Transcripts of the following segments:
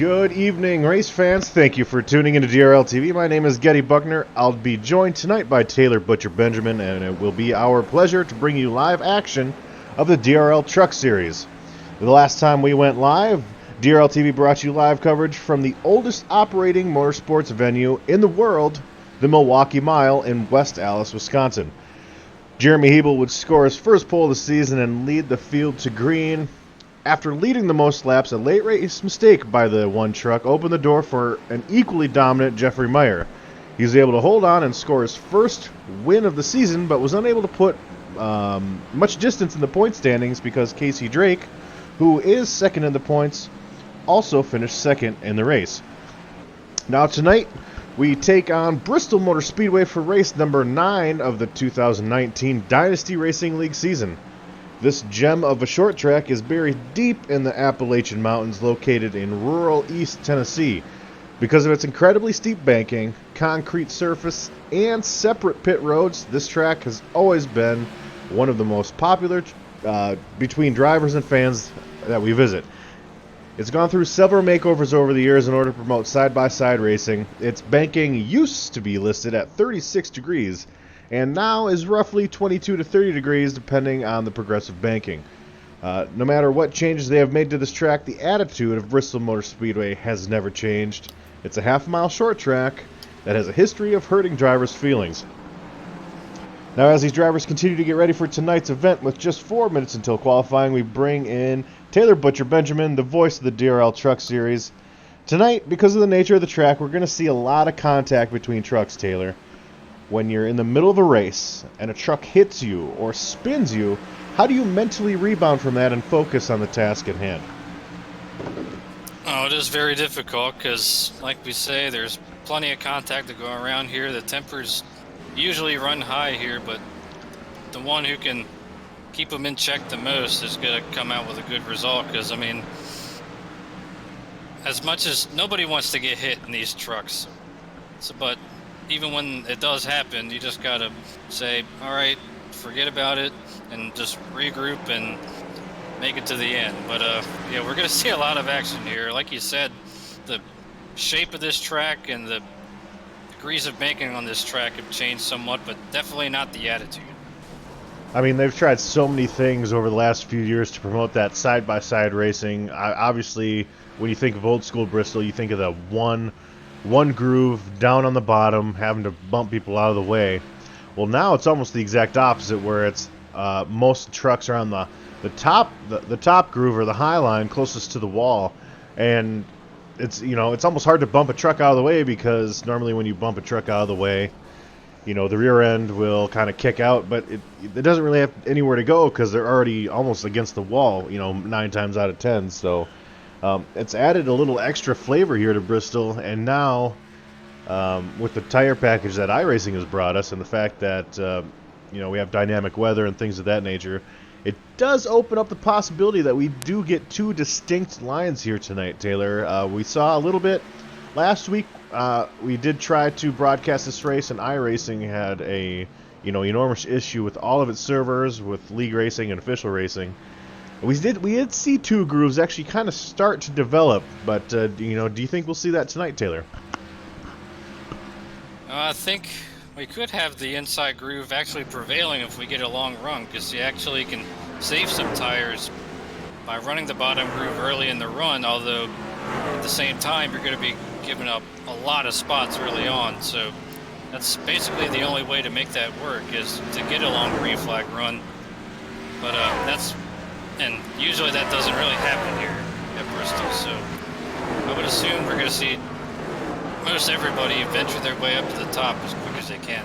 Good evening, race fans. Thank you for tuning into DRL TV. My name is Getty Buckner. I'll be joined tonight by Taylor Butcher Benjamin, and it will be our pleasure to bring you live action of the DRL Truck Series. The last time we went live, DRL TV brought you live coverage from the oldest operating motorsports venue in the world, the Milwaukee Mile in West Allis, Wisconsin. Jeremy Hebel would score his first pole of the season and lead the field to green. After leading the most laps, a late race mistake by the one truck opened the door for an equally dominant Jeffrey Meyer. He was able to hold on and score his first win of the season, but was unable to put much distance in the point standings because Casey Drake, who is second in the points, also finished second in the race. Now tonight, we take on Bristol Motor Speedway for race number 9 of the 2019 Dynasty Racing League season. This gem of a short track is buried deep in the Appalachian Mountains located in rural East Tennessee. Because of its incredibly steep banking, concrete surface, and separate pit roads, this track has always been one of the most popular between drivers and fans that we visit. It's gone through several makeovers over the years in order to promote side-by-side racing. Its banking used to be listed at 36 degrees, and now is roughly 22 to 30 degrees depending on the progressive banking. No matter what changes they have made to this track, the attitude of Bristol Motor Speedway has never changed. It's a half-mile short track that has a history of hurting drivers' feelings. Now, as these drivers continue to get ready for tonight's event with just 4 minutes until qualifying, we bring in Taylor Butcher Benjamin, the voice of the DRL Truck Series. Tonight, because of the nature of the track, we're going to see a lot of contact between trucks, Taylor. When you're in the middle of a race and a truck hits you or spins you, how do you mentally rebound from that and focus on the task at hand? Oh, it is very difficult because, like we say, there's plenty of contact to go around here. The tempers usually run high here, but the one who can keep them in check the most is going to come out with a good result because, I mean, as much as nobody wants to get hit in these trucks, but even when it does happen, you just gotta say, all right, forget about it and just regroup and make it to the end. But yeah, we're gonna see a lot of action here. Like you said, the shape of this track and the degrees of banking on this track have changed somewhat, but definitely not the attitude. I mean, they've tried so many things over the last few years to promote that side-by-side racing. Obviously, when you think of old school Bristol, you think of the one groove down on the bottom, having to bump people out of the way. Well, now it's almost the exact opposite, where it's most trucks are on the top groove or the high line closest to the wall, and it's almost hard to bump a truck out of the way because normally when you bump a truck out of the way, the rear end will kind of kick out, but it doesn't really have anywhere to go because they're already almost against the wall, 9 times out of 10. So it's added a little extra flavor here to Bristol, and now with the tire package that iRacing has brought us and the fact that we have dynamic weather and things of that nature, it does open up the possibility that we do get 2 distinct lines here tonight, Taylor. We saw a little bit last week. We did try to broadcast this race, and iRacing had a enormous issue with all of its servers, with league racing and official racing. We did see 2 grooves actually kind of start to develop, but do you think we'll see that tonight, Taylor? I think we could have the inside groove actually prevailing if we get a long run, because you actually can save some tires by running the bottom groove early in the run, although at the same time you're going to be giving up a lot of spots early on. So that's basically the only way to make that work, is to get a long green flag run. But and usually that doesn't really happen here at Bristol, so I would assume we're going to see most everybody venture their way up to the top as quick as they can.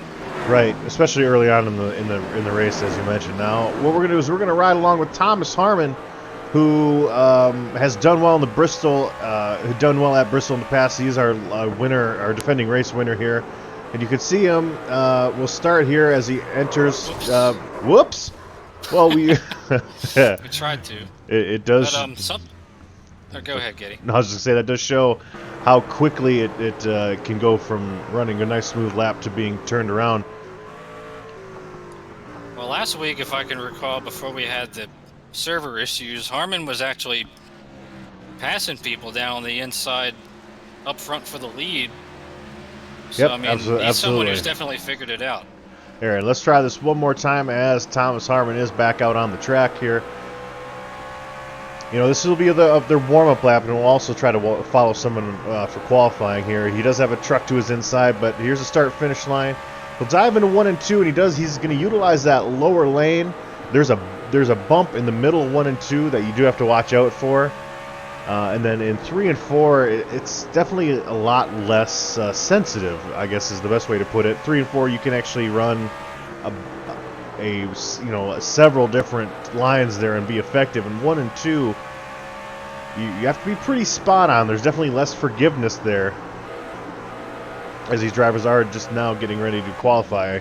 Right, especially early on in the race, as you mentioned. Now, what we're going to do is we're going to ride along with Thomas Harmon, who has done well in the Bristol, who done well at Bristol in the past. He's our winner, our defending race winner here, and you can see him. We'll start here as he enters. Whoops. Well, we we tried to. It does. But, go ahead, Getty. No, I was just gonna say that does show how quickly it can go from running a nice smooth lap to being turned around. Well, last week, if I can recall, before we had the server issues, Harmon was actually passing people down on the inside up front for the lead. So, Yep, I mean, he's someone who's absolutely. definitely figured it out. All right, let's try this one more time as Thomas Harmon is back out on the track here. You know, this will be their warm-up lap, and we'll also try to follow someone for qualifying here. He does have a truck to his inside, but here's the start-finish line. He'll dive into 1 and 2, and he's going to utilize that lower lane. There's a bump in the middle of 1 and 2 that you do have to watch out for. And then in 3 and 4, it's definitely a lot less sensitive, I guess is the best way to put it. 3 and 4, you can actually run several different lines there and be effective. And 1 and 2, you have to be pretty spot on. There's definitely less forgiveness there, as these drivers are just now getting ready to qualify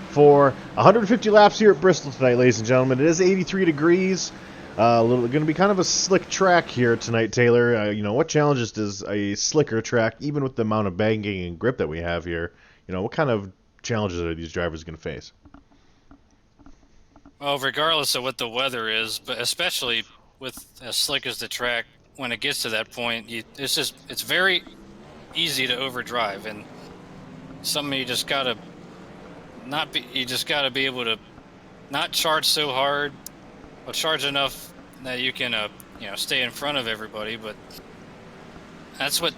for 150 laps here at Bristol tonight, ladies and gentlemen. It is 83 degrees. Going to be kind of a slick track here tonight, Taylor. What challenges does a slicker track, even with the amount of banking and grip that we have here, what kind of challenges are these drivers going to face? Well, regardless of what the weather is, but especially with as slick as the track, when it gets to that point, it's very easy to overdrive, and something you just gotta be able to not charge so hard, but charge enough that you can stay in front of everybody. But that's what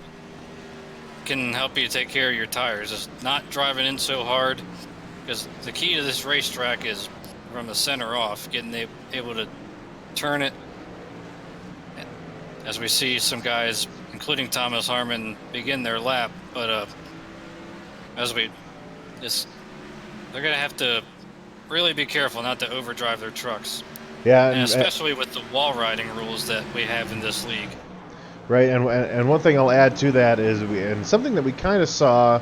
can help you take care of your tires, is not driving in so hard, because the key to this racetrack is from the center off, getting able to turn it, as we see some guys, including Thomas Harmon, begin their lap. But they're going to have to really be careful not to overdrive their trucks. Yeah, and especially with the wall riding rules that we have in this league. Right, and one thing I'll add to that is, and something that we kind of saw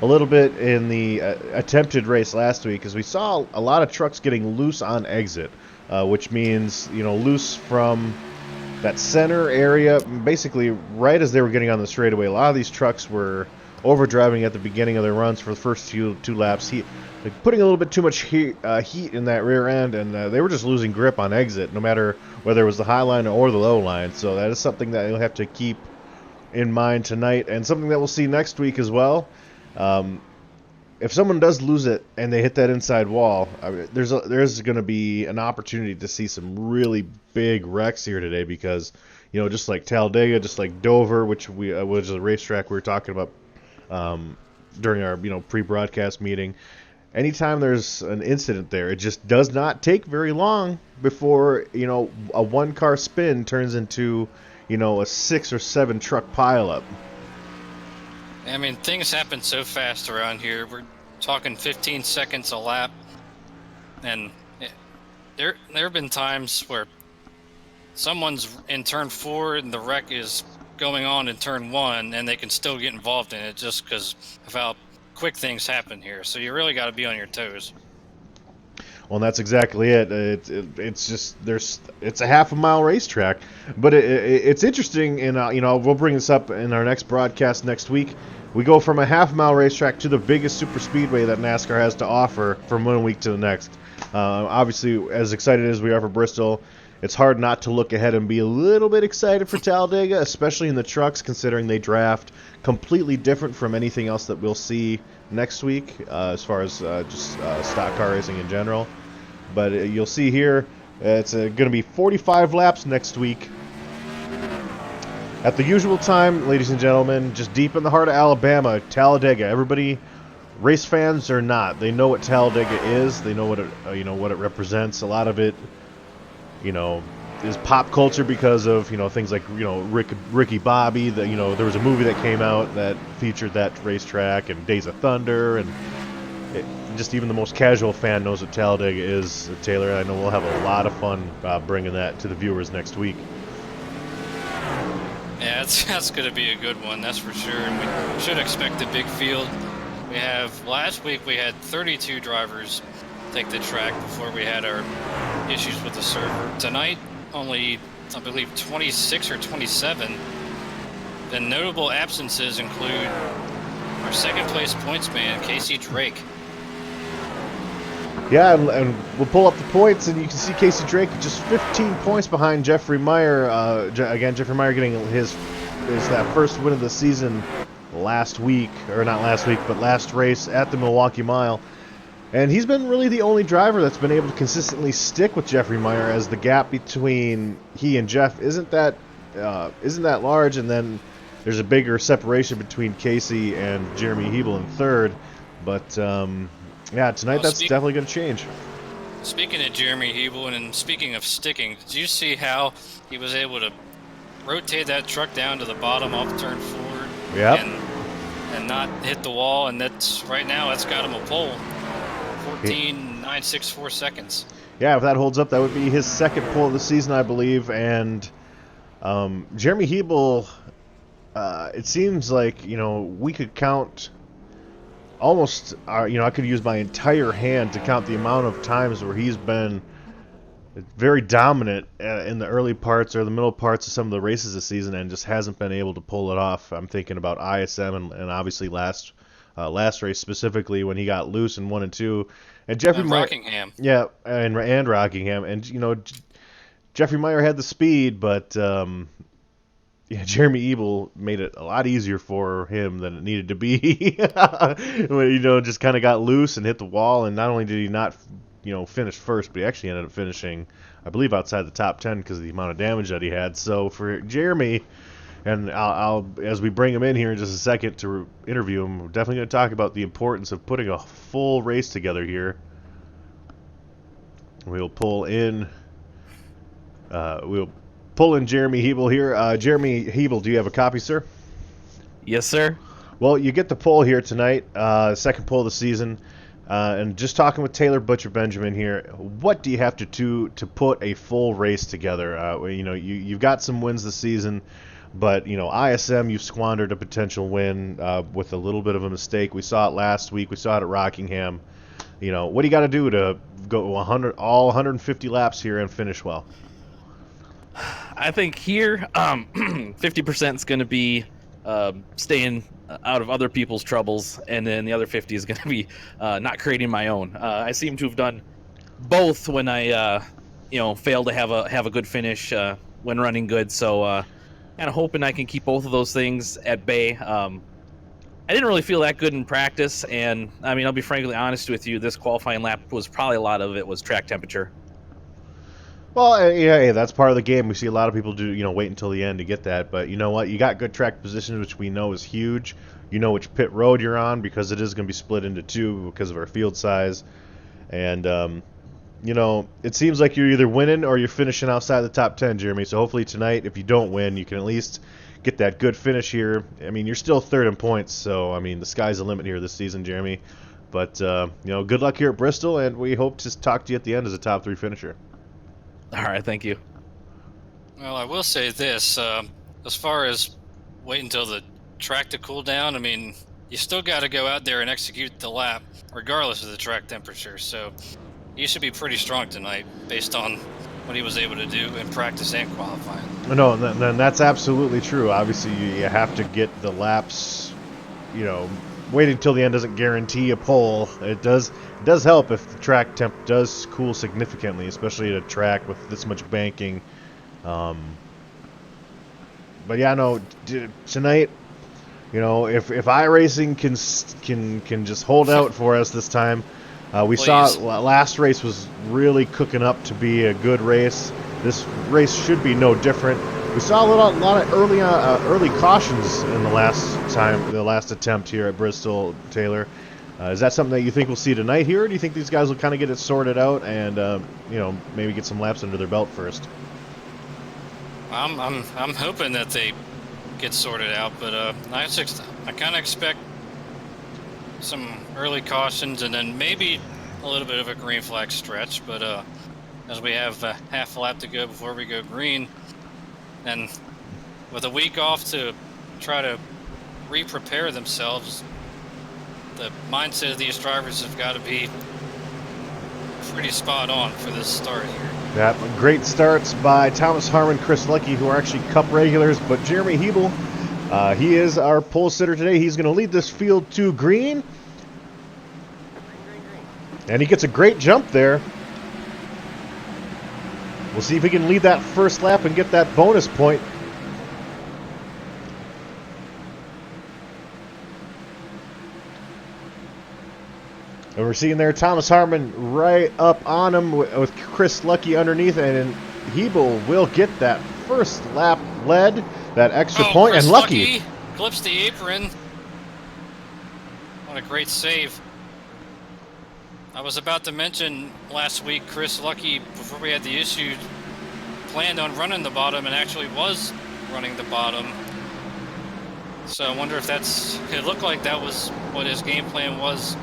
a little bit in the attempted race last week, is we saw a lot of trucks getting loose on exit, which means, loose from that center area, basically right as they were getting on the straightaway. A lot of these trucks were overdriving at the beginning of their runs for the first two laps. Putting a little bit too much heat in that rear end, and they were just losing grip on exit, no matter whether it was the high line or the low line. So that is something that you'll have to keep in mind tonight, and something that we'll see next week as well. If someone does lose it and they hit that inside wall, there's going to be an opportunity to see some really big wrecks here today, because just like Talladega, just like Dover, which is a racetrack we were talking about during our pre-broadcast meeting. Anytime there's an incident there, it just does not take very long before a one-car spin turns into a 6 or 7 truck pileup. I mean, things happen so fast around here. We're talking 15 seconds a lap, and there have been times where someone's in turn 4 and the wreck is going on in turn 1, and they can still get involved in it just because of how quick things happen here. So you really got to be on your toes. Well, that's exactly it. It's a half-a-mile racetrack, but it's interesting. And we'll bring this up in our next broadcast next week. We go from a half-mile racetrack to the biggest super speedway that NASCAR has to offer from one week to the next. Obviously, as excited as we are for Bristol, it's hard not to look ahead and be a little bit excited for Talladega, especially in the trucks, considering they draft completely different from anything else that we'll see next week, as far as just stock car racing in general. But you'll see here, it's going to be 45 laps next week. At the usual time, ladies and gentlemen, just deep in the heart of Alabama, Talladega. Everybody, race fans or not, they know what Talladega is. They know what it represents. A lot of it, is pop culture because of things like Ricky Bobby. There was a movie that came out that featured that racetrack, and Days of Thunder, and just even the most casual fan knows what Talladega is. Taylor, I know we'll have a lot of fun bringing that to the viewers next week. Yeah, that's going to be a good one, that's for sure. And we should expect a big field. Last week we had 32 drivers take the track before we had our issues with the server. Tonight, only, I believe, 26 or 27. The notable absences include our second place points man, Casey Drake. Yeah, and we'll pull up the points, and you can see Casey Drake just 15 points behind Jeffrey Meyer. Again, Jeffrey Meyer getting his that first win of the season last week, or not last week, but last race at the Milwaukee Mile. And he's been really the only driver that's been able to consistently stick with Jeffrey Meyer, as the gap between he and Jeff isn't that large, and then there's a bigger separation between Casey and Jeremy Hebel in third. But yeah, tonight Well, that's definitely going to change. Speaking of Jeremy Hebel, and speaking of sticking, did you see how he was able to rotate that truck down to the bottom off turn forward? Yep. And not hit the wall, and that's right now that's got him a pole. 14.964 seconds. Yeah, if that holds up, that would be his second pole of the season, I believe. And Jeremy Hebel, it seems like, we could count almost, I could use my entire hand to count the amount of times where he's been very dominant in the early parts or the middle parts of some of the races this season, and just hasn't been able to pull it off. I'm thinking about ISM and obviously last race specifically, when he got loose in 1 and 2, and Jeffrey Meyer, Rockingham. Yeah, and Rockingham, and Jeffrey Meyer had the speed, but yeah, Jeremy Hebel made it a lot easier for him than it needed to be. When, just kind of got loose and hit the wall, and not only did he not finish first, but he actually ended up finishing, I believe, outside the top 10 because of the amount of damage that he had. So for Jeremy, and I'll as we bring him in here in just a second to interview him, we're definitely going to talk about the importance of putting a full race together here. We'll pull in Jeremy Hebel here. Jeremy Hebel, do you have a copy, sir? Yes, sir. Well, you get the pole here tonight, second pole of the season. And just talking with Taylor Butcher Benjamin here, what do you have to do to put a full race together? You've got some wins this season, but ISM, you've squandered a potential win with a little bit of a mistake. We saw it last week. We saw it at Rockingham. What do you got to do to go 150 laps here and finish well? I think here 50% is going to be staying out of other people's troubles, and then the other 50 is going to be not creating my own. I seem to have done both when I failed to have a good finish when running good, so kind of hoping I can keep both of those things at bay. I didn't really feel that good in practice, and I mean, I'll be frankly honest with you, this qualifying lap was probably a lot of it was track temperature. Well, yeah, that's part of the game. We see a lot of people do, wait until the end to get that. But you know what? You got good track positions, which we know is huge. You know which pit road you're on, because it is going to be split into two because of our field size. And, it seems like you're either winning or you're finishing outside the top 10, Jeremy. So hopefully tonight, if you don't win, you can at least get that good finish here. I mean, you're still third in points, so, I mean, the sky's the limit here this season, Jeremy. But, good luck here at Bristol, and we hope to talk to you at the end as a top 3 finisher. All right, thank you. Well, I will say this, as far as wait until the track to cool down, I mean, you still got to go out there and execute the lap regardless of the track temperature. So you should be pretty strong tonight based on what he was able to do in practice and qualifying. No, then that's absolutely true. Obviously, you have to get the laps, waiting until the end doesn't guarantee a pole. It does help if the track temp does cool significantly, especially at a track with this much banking. But yeah, no, tonight, if iRacing can just hold out for us this time. We saw last race was really cooking up to be a good race. This race should be no different. We saw a lot of early cautions in the last attempt here at Bristol, Taylor. Is that something that you think we'll see tonight here, or do you think these guys will kind of get it sorted out and maybe get some laps under their belt first? I'm hoping that they get sorted out, but I kind of expect some early cautions and then maybe a little bit of a green flag stretch. But as we have half a lap to go before we go green, and with a week off to try to re-prepare themselves, the mindset of these drivers have got to be pretty spot on for this start here. Yeah, great starts by Thomas Harmon, Chris Lucky, who are actually Cup regulars, but Jeremy Hebel, he is our pole sitter today. He's going to lead this field to green. And he gets a great jump there. We'll see if he can lead that first lap and get that bonus point. And we're seeing there Thomas Harmon right up on him with Chris Lucky underneath, and Hebel will get that first lap lead, that extra point, Chris and Lucky clips the apron. What a great save. I was about to mention last week Chris Lucky, before we had the issue, planned on running the bottom and actually was running the bottom. So I wonder if it looked like that was what his game plan was.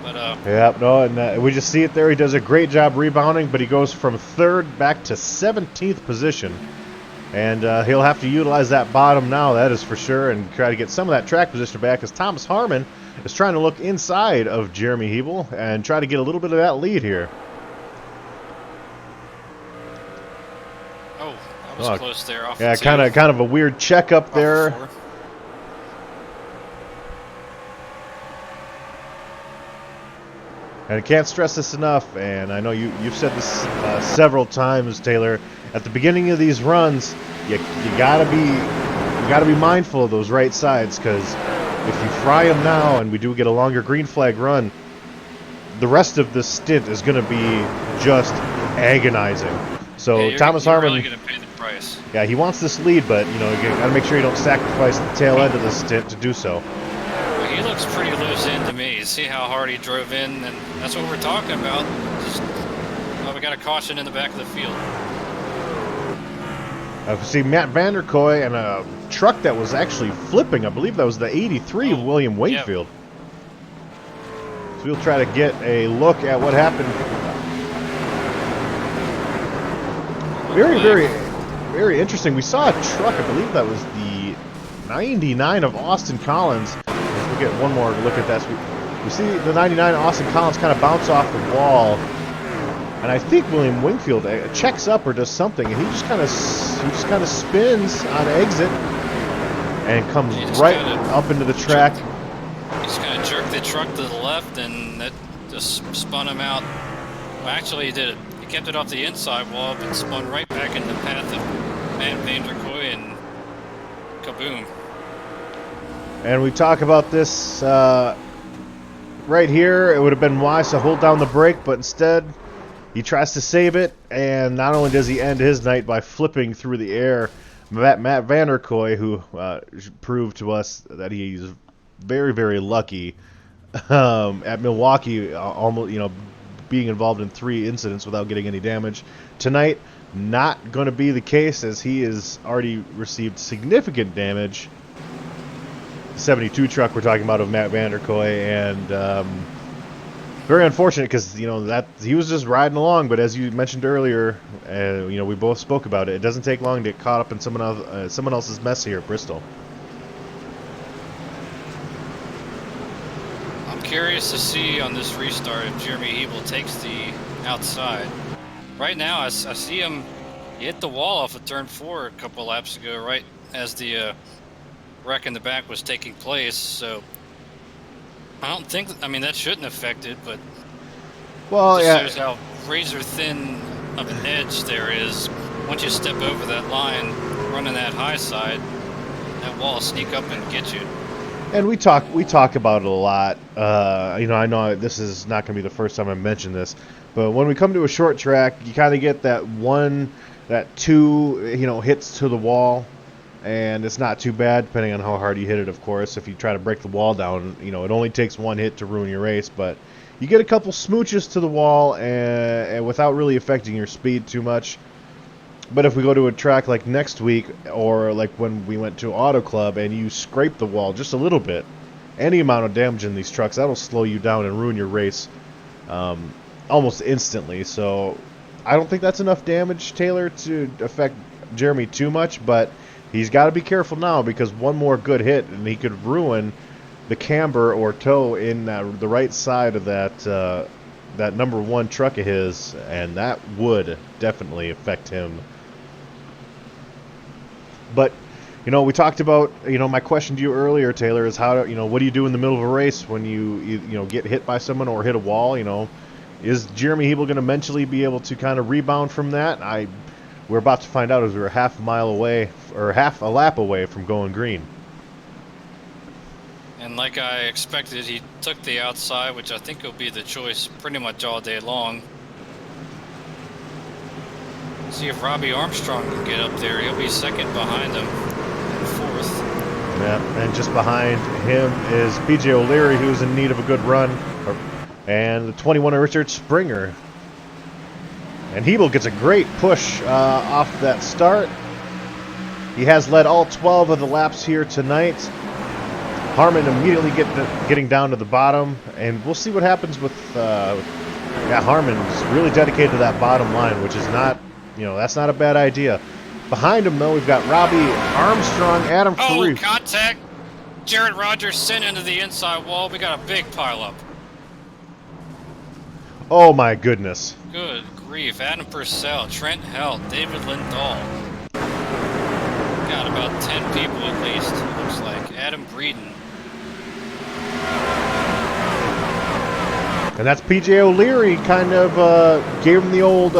But yeah, no, and we just see it there. He does a great job rebounding, but he goes from 3rd back to 17th position. And he'll have to utilize that bottom now, that is for sure, and try to get some of that track position back, as Thomas Harmon is trying to look inside of Jeremy Hebel and try to get a little bit of that lead here. Oh, that was close there. Off yeah, kind of a weird check up there. And I can't stress this enough, and I know you've said this several times, Taylor. At the beginning of these runs, you gotta be mindful of those right sides, because if you fry them now, and we do get a longer green flag run, the rest of the stint is going to be just agonizing. So yeah, Thomas you're Harmon, really gonna pay the price. Yeah, he wants this lead, but you got to make sure you don't sacrifice the tail end of the stint to do so. He looks pretty loose in to me. See how hard he drove in, and that's what we're talking about. Just, we got a caution in the back of the field. See Matt Vanderkoy and a truck that was actually flipping. I believe that was the 83 of William Wakefield. Yep. So we'll try to get a look at what happened. Very interesting. We saw a truck, I believe that was the 99 of Austin Collins. We'll get one more look at that. We see the 99 Austin Collins kind of bounce off the wall, and I think William Wingfield checks up or does something, and he just kind of spins on exit and comes right up into the track. He just kind of jerked the truck to the left, and that just spun him out. Well, actually, he did it. He kept it off the inside wall, but spun right back in the path of Matt Vanderkoy, and kaboom. And we talk about this right here. It would have been wise to hold down the brake, but instead he tries to save it. And not only does he end his night by flipping through the air, Matt Vanderkoy, who proved to us that he's very, very lucky at Milwaukee, almost being involved in 3 incidents without getting any damage. Tonight, not going to be the case, as he has already received significant damage. 72 truck we're talking about of Matt Vanderkoy, and very unfortunate, because that he was just riding along. But as you mentioned earlier, we both spoke about it. It doesn't take long to get caught up in someone else's mess here at Bristol. I'm curious to see on this restart if Jeremy Hebel takes the outside. Right now, I see him. He hit the wall off of turn 4 a couple laps ago, right as the wreck in the back was taking place. So I don't think, that shouldn't affect it, but well, it yeah, shows how razor thin of an edge there is. Once you step over that line, running that high side, that wall will sneak up and get you. And we talk about it a lot. I know this is not going to be the first time I mentioned this, but when we come to a short track, you kind of get that 2 hits to the wall. And it's not too bad, depending on how hard you hit it, of course. If you try to break the wall down, it only takes 1 hit to ruin your race. But you get a couple smooches to the wall and without really affecting your speed too much. But if we go to a track like next week, or like when we went to Auto Club, and you scrape the wall just a little bit, any amount of damage in these trucks, that'll slow you down and ruin your race almost instantly. So I don't think that's enough damage, Taylor, to affect Jeremy too much, but he's got to be careful now, because one more good hit and he could ruin the camber or toe in the right side of that number 1 truck of his, and that would definitely affect him. But You know, we talked about, you know, my question to you earlier, Taylor, is how, you know, what do you do in the middle of a race when you know, get hit by someone or hit a wall, you know? Is Jeremy Hebel going to eventually be able to kind of rebound from that? We're about to find out as we're half a mile away, or half a lap away from going green. And like I expected, he took the outside, which I think will be the choice pretty much all day long. See if Robbie Armstrong can get up there. He'll be second behind him and fourth. Yeah, and just behind him is PJ O'Leary, who's in need of a good run, and the 21 Richard Springer. And Hebel gets a great push off that start. He has led all 12 of the laps here tonight. Harmon immediately getting down to the bottom, and we'll see what happens with. Yeah, Harmon's really dedicated to that bottom line, which is not, you know, that's not a bad idea. Behind him, though, we've got Robbie Armstrong, Adam Faree. Oh, contact! Jared Rogers sent into the inside wall. We got a big pileup. Oh my goodness! Good grief! Adam Purcell, Trent Held, David Lindahl. Got about 10 people at least. Looks like Adam Breeden. And that's PJ O'Leary kind of gave him the old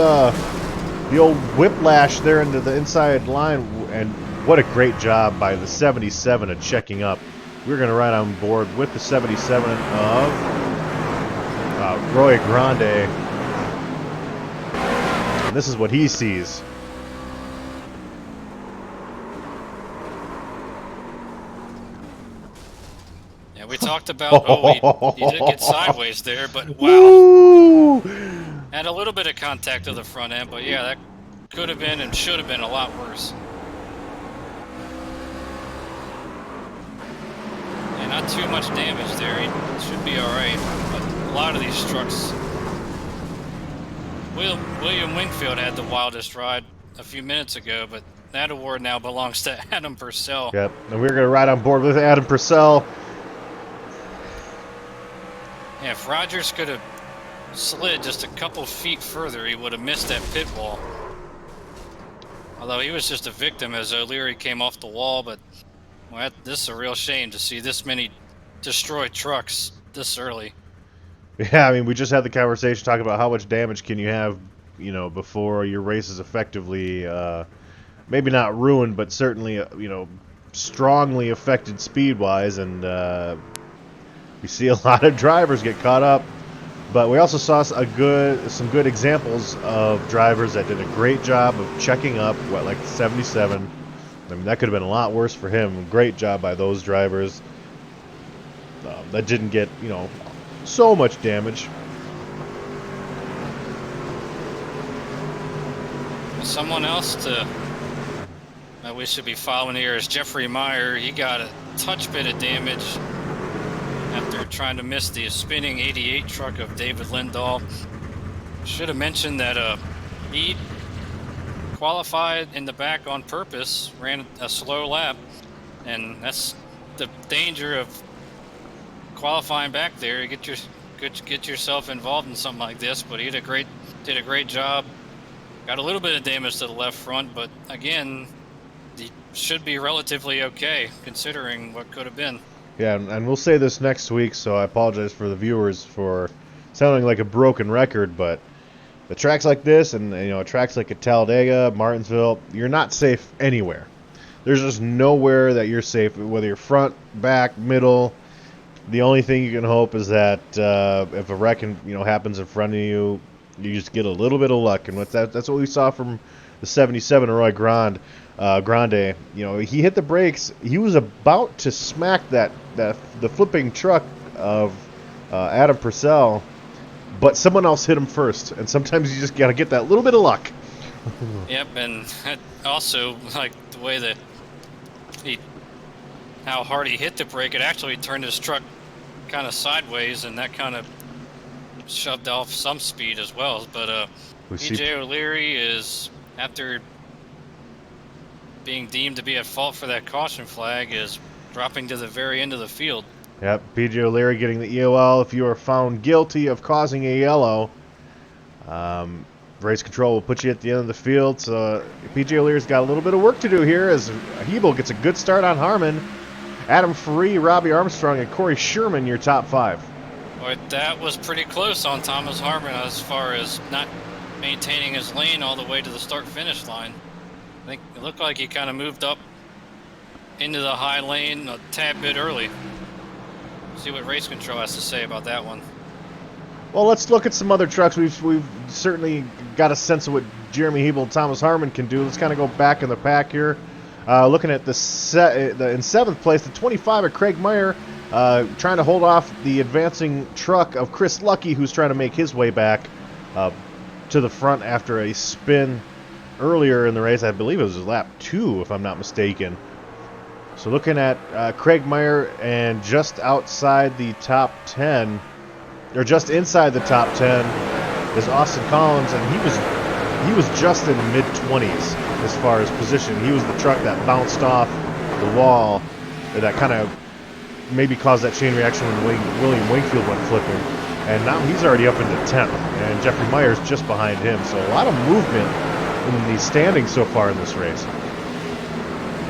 whiplash there into the inside line, and what a great job by the 77 of checking up. We're going to ride on board with the 77 of Roy Grande. And this is what he sees. Yeah, we talked about, he did get sideways there, but wow. Woo! Had a little bit of contact to the front end, but yeah, that could have been and should have been a lot worse. Yeah, not too much damage there. He should be alright, but a lot of these trucks... William Wingfield had the wildest ride a few minutes ago, but that award now belongs to Adam Purcell. Yep, and we're going to ride on board with Adam Purcell. Yeah, if Rogers could have slid just a couple feet further, he would have missed that pit wall. Although he was just a victim as O'Leary came off the wall, but well, this is a real shame to see this many destroyed trucks this early. Yeah, I mean, we just had the conversation talking about how much damage can you have, you know, before your race is effectively, maybe not ruined, but certainly, you know, strongly affected speed-wise, and we see a lot of drivers get caught up. But we also saw some good examples of drivers that did a great job of checking up, like the 77. I mean, that could have been a lot worse for him. Great job by those drivers that didn't get, you know, so much damage. Someone else that we should be following here is Jeffrey Meyer. He got a touch bit of damage after trying to miss the spinning 88 truck of David Lindahl. Should have mentioned that he qualified in the back on purpose, ran a slow lap, and that's the danger of qualifying back there. You get yourself involved in something like this, but he did a great job. Got a little bit of damage to the left front, but again, he should be relatively okay considering what could have been. Yeah, and we'll say this next week, so I apologize for the viewers for sounding like a broken record, but the tracks like this, and you know, tracks like at Talladega, Martinsville, you're not safe anywhere. There's just nowhere that you're safe, whether you're front, back, middle. The only thing you can hope is that if a wreck happens in front of you, you just get a little bit of luck, and that's what we saw from the 77 Roy Grande. You know, he hit the brakes. He was about to smack the flipping truck of Adam Purcell, but someone else hit him first, and sometimes you just got to get that little bit of luck. Yep, and also, like, the way that how hard he hit the brake, it actually turned his truck kind of sideways, and that kind of shoved off some speed as well. But PJ O'Leary is, after being deemed to be at fault for that caution flag, is dropping to the very end of the field. Yep, PJ O'Leary getting the EOL if you are found guilty of causing a yellow. Race control will put you at the end of the field. So PJ O'Leary's got a little bit of work to do here as Hebel gets a good start on Harmon. Adam Free, Robbie Armstrong, and Corey Sherman, your top 5. Boy, that was pretty close on Thomas Harmon as far as not maintaining his lane all the way to the start-finish line. I think it looked like he kind of moved up into the high lane a tad bit early. See what race control has to say about that one. Well, let's look at some other trucks. We've certainly got a sense of what Jeremy Hebel and Thomas Harmon can do. Let's kind of go back in the pack here. Looking at in 7th place, the 25 of Craig Meyer, trying to hold off the advancing truck of Chris Lucky, who's trying to make his way back to the front after a spin earlier in the race. I believe it was lap 2, if I'm not mistaken. So looking at Craig Meyer, and just outside the top 10, or just inside the top 10, is Austin Collins, and he was just in the mid-20s as far as position. He was the truck that bounced off the wall that kind of maybe caused that chain reaction when William Wingfield went flipping. And now he's already up into 10th, and Jeffrey Meyer's just behind him. So a lot of movement in the standings so far in this race.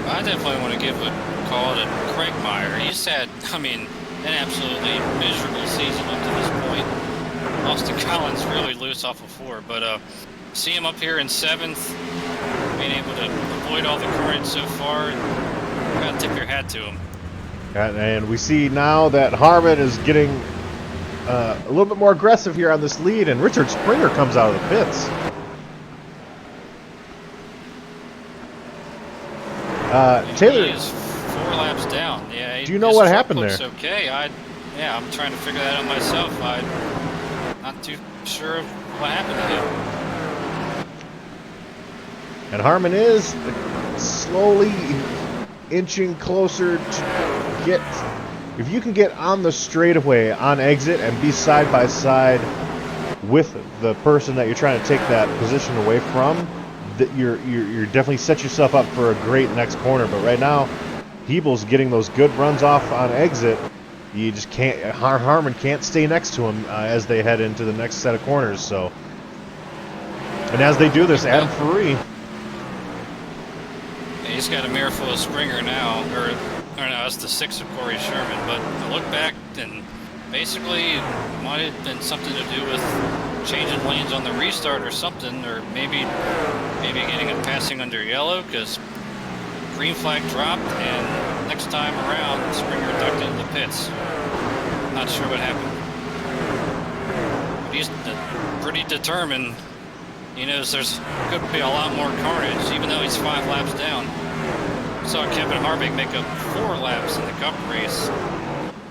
I definitely want to give a call to Craig Meyer. He's had, an absolutely miserable season up to this point. Austin Collins really loose off of 4, but see him up here in 7th, being able to avoid all the current so far. You gotta tip your hat to him. And we see now that Harmon is getting a little bit more aggressive here on this lead, and Richard Springer comes out of the pits. Taylor, he is 4 laps down. Yeah. Do you know what happened there? Okay. I'm trying to figure that out myself. I'm not too sure of what happened to him. And Harmon is slowly inching closer to get. If you can get on the straightaway on exit and be side by side with the person that you're trying to take that position away from, that you're definitely set yourself up for a great next corner. But right now, Hebel's getting those good runs off on exit. You just can't. Harmon can't stay next to him as they head into the next set of corners. So, and as they do this, Adam Faree. He's got a mirror full of Springer now, or no, it's the 6 of Corey Sherman. But I look back, and basically it might have been something to do with changing lanes on the restart or something, or maybe getting a passing under yellow, because green flag dropped, and next time around Springer ducked into the pits. Not sure what happened. But he's pretty determined. He knows there's could be a lot more carnage, even though he's 5 laps down. We saw Kevin Harvick make up 4 laps in the Cup race,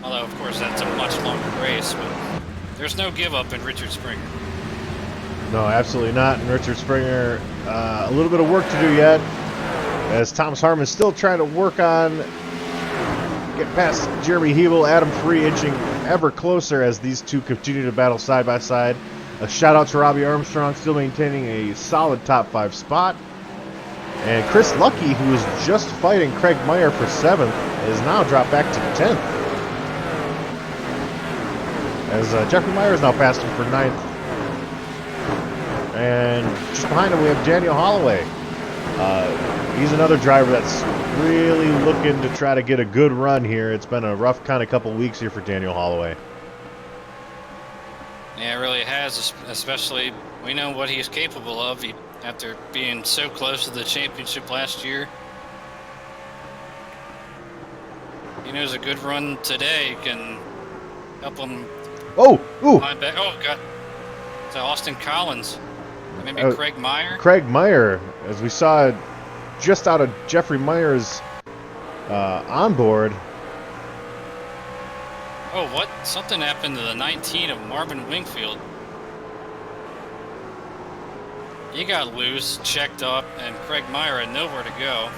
although of course that's a much longer race. But there's no give up in Richard Springer. No, absolutely not. And Richard Springer, a little bit of work to do yet, as Thomas Harmon's still trying to work on get past Jeremy Hebel, Adam Free inching ever closer as these two continue to battle side by side. A shout out to Robbie Armstrong, still maintaining a solid top 5 spot. And Chris Lucky, who was just fighting Craig Meyer for 7th, is now dropped back to 10th. As Jeffrey Meyer is now passed him for 9th. And just behind him we have Daniel Holloway. He's another driver that's really looking to try to get a good run here. It's been a rough kind of couple weeks here for Daniel Holloway. Yeah, it really has, especially we know what he's capable of after being so close to the championship last year. He knows a good run today can help him. Oh, ooh. Back. Oh, God. Is that Austin Collins? Maybe Craig Meyer? Craig Meyer, as we saw just out of Jeffrey Meyer's onboard. Oh, what? Something happened to the 19 of Marvin Wingfield. He got loose, checked up, and Craig Meyer had nowhere to go.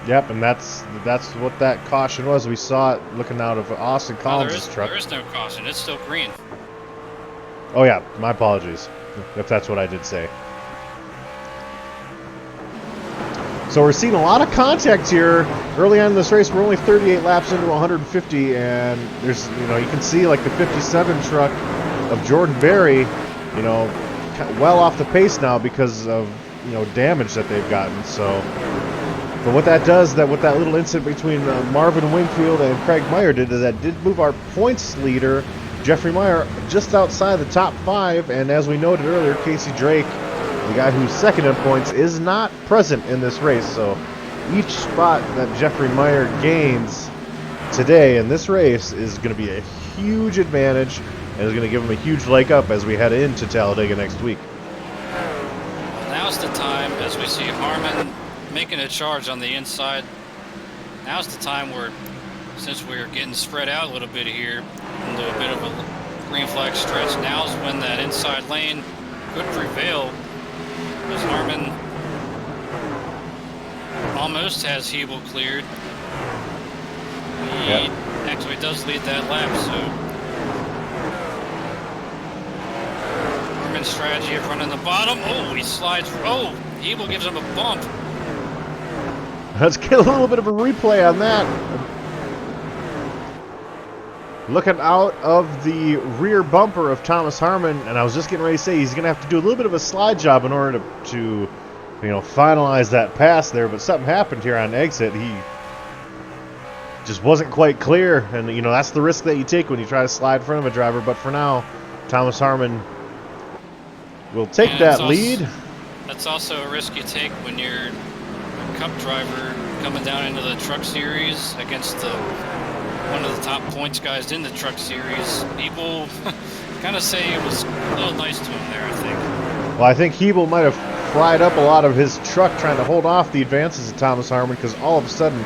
Yep, and that's what that caution was. We saw it looking out of Austin Collins' truck. There is no caution. It's still green. Oh, yeah. My apologies, if that's what I did say. So we're seeing a lot of contact here early on in this race. We're only 38 laps into 150, and there's, you can see like the 57 truck of Jordan Berry, well off the pace now because of damage that they've gotten. So, but what that does, what that little incident between Marvin Wingfield and Craig Meyer did, is that did move our points leader, Jeffrey Meyer, just outside the top 5. And as we noted earlier, Casey Drake, the guy who's second in points, is not present in this race. So each spot that Jeffrey Meyer gains today in this race is going to be a huge advantage and is going to give him a huge leg up as we head into Talladega next week. Now's the time, as we see Harmon making a charge on the inside. Now's the time where, since we're getting spread out a little bit here into a bit of a green flag stretch, now's when that inside lane could prevail, as Harmon almost has Hebel cleared. He actually does lead that lap, so Harmon's strategy of running the bottom. Oh, he slides. Oh, Hebel gives him a bump. Let's get a little bit of a replay on that. Looking out of the rear bumper of Thomas Harmon, and I was just getting ready to say he's going to have to do a little bit of a slide job in order to finalize that pass there, but something happened here on exit. He just wasn't quite clear, and that's the risk that you take when you try to slide in front of a driver. But for now, Thomas Harmon will take that lead. That's also a risk you take when you're a Cup driver coming down into the Truck Series against one of the top points guys in the Truck Series. People kind of say it was a little nice to him there, I think. Well, I think Hebel might have fried up a lot of his truck trying to hold off the advances of Thomas Harmon, because all of a sudden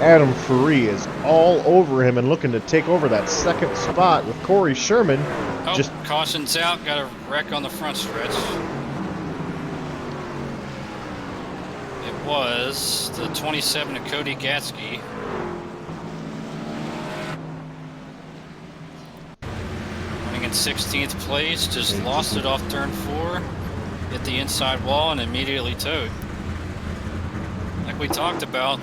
Adam Faree is all over him and looking to take over that second spot with Corey Sherman. Oh, caution's out. Got a wreck on the front stretch. It was the 27 of Cody Gatsky. Running in 16th place, just lost it off turn 4, hit the inside wall and immediately towed. Like we talked about,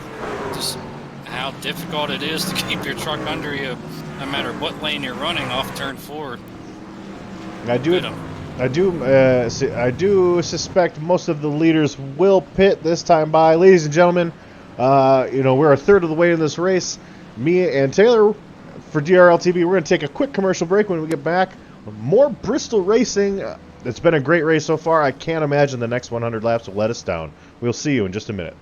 just how difficult it is to keep your truck under you no matter what lane you're running off turn 4. I do suspect most of the leaders will pit this time by. Ladies and gentlemen, we're a third of the way in this race. Me and Taylor for DRL TV, we're going to take a quick commercial break. When we get back, more Bristol racing. It's been a great race so far. I can't imagine the next 100 laps will let us down. We'll see you in just a minute.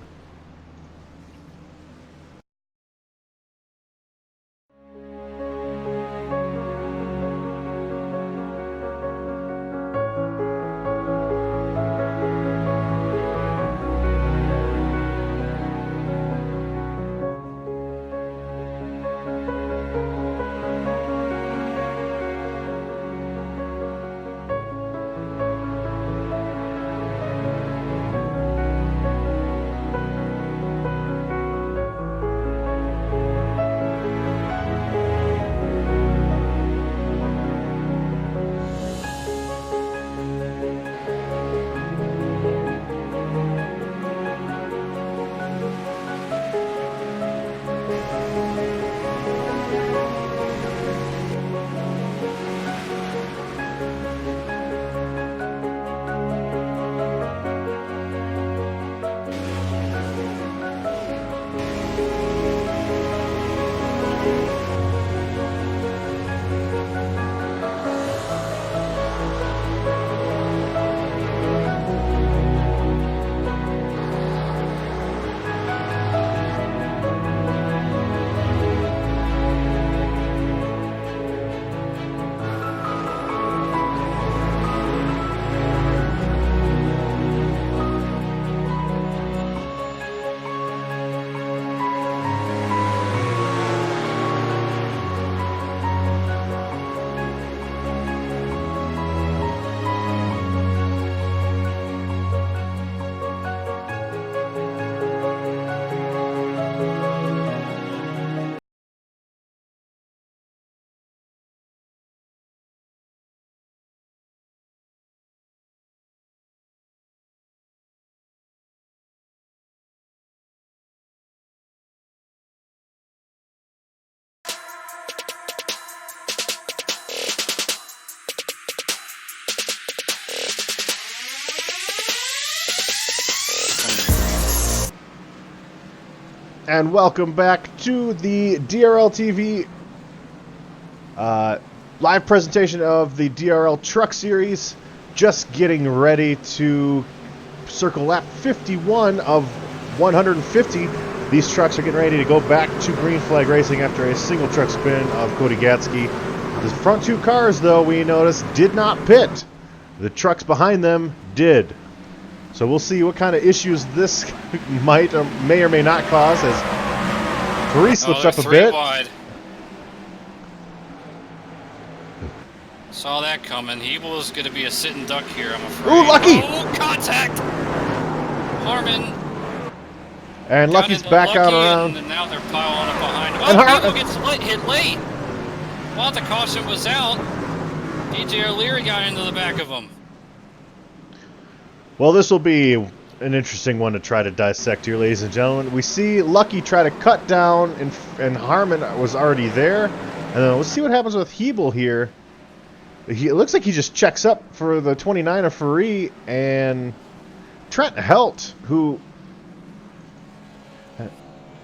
And welcome back to the DRL TV live presentation of the DRL Truck Series. Just getting ready to circle lap 51 of 150. These trucks are getting ready to go back to green flag racing after a single truck spin of Cody Gatsky. The front two cars, though, we noticed, did not pit. The trucks behind them did. So we'll see what kind of issues this may or may not cause as Faris slips up a bit. Wide. Saw that coming. Hebel is going to be a sitting duck here, I'm afraid. Ooh, Lucky! Oh, contact! Harmon. And Lucky's back out around. And now they're piling up behind him. And Hebel gets hit late. While the caution was out, DJ O'Leary got into the back of him. Well, this will be an interesting one to try to dissect here, ladies and gentlemen. We see Lucky try to cut down, and Harmon was already there. And then let's see what happens with Hebel here. It looks like he just checks up for the 29 of Faris, and Trent Helt, who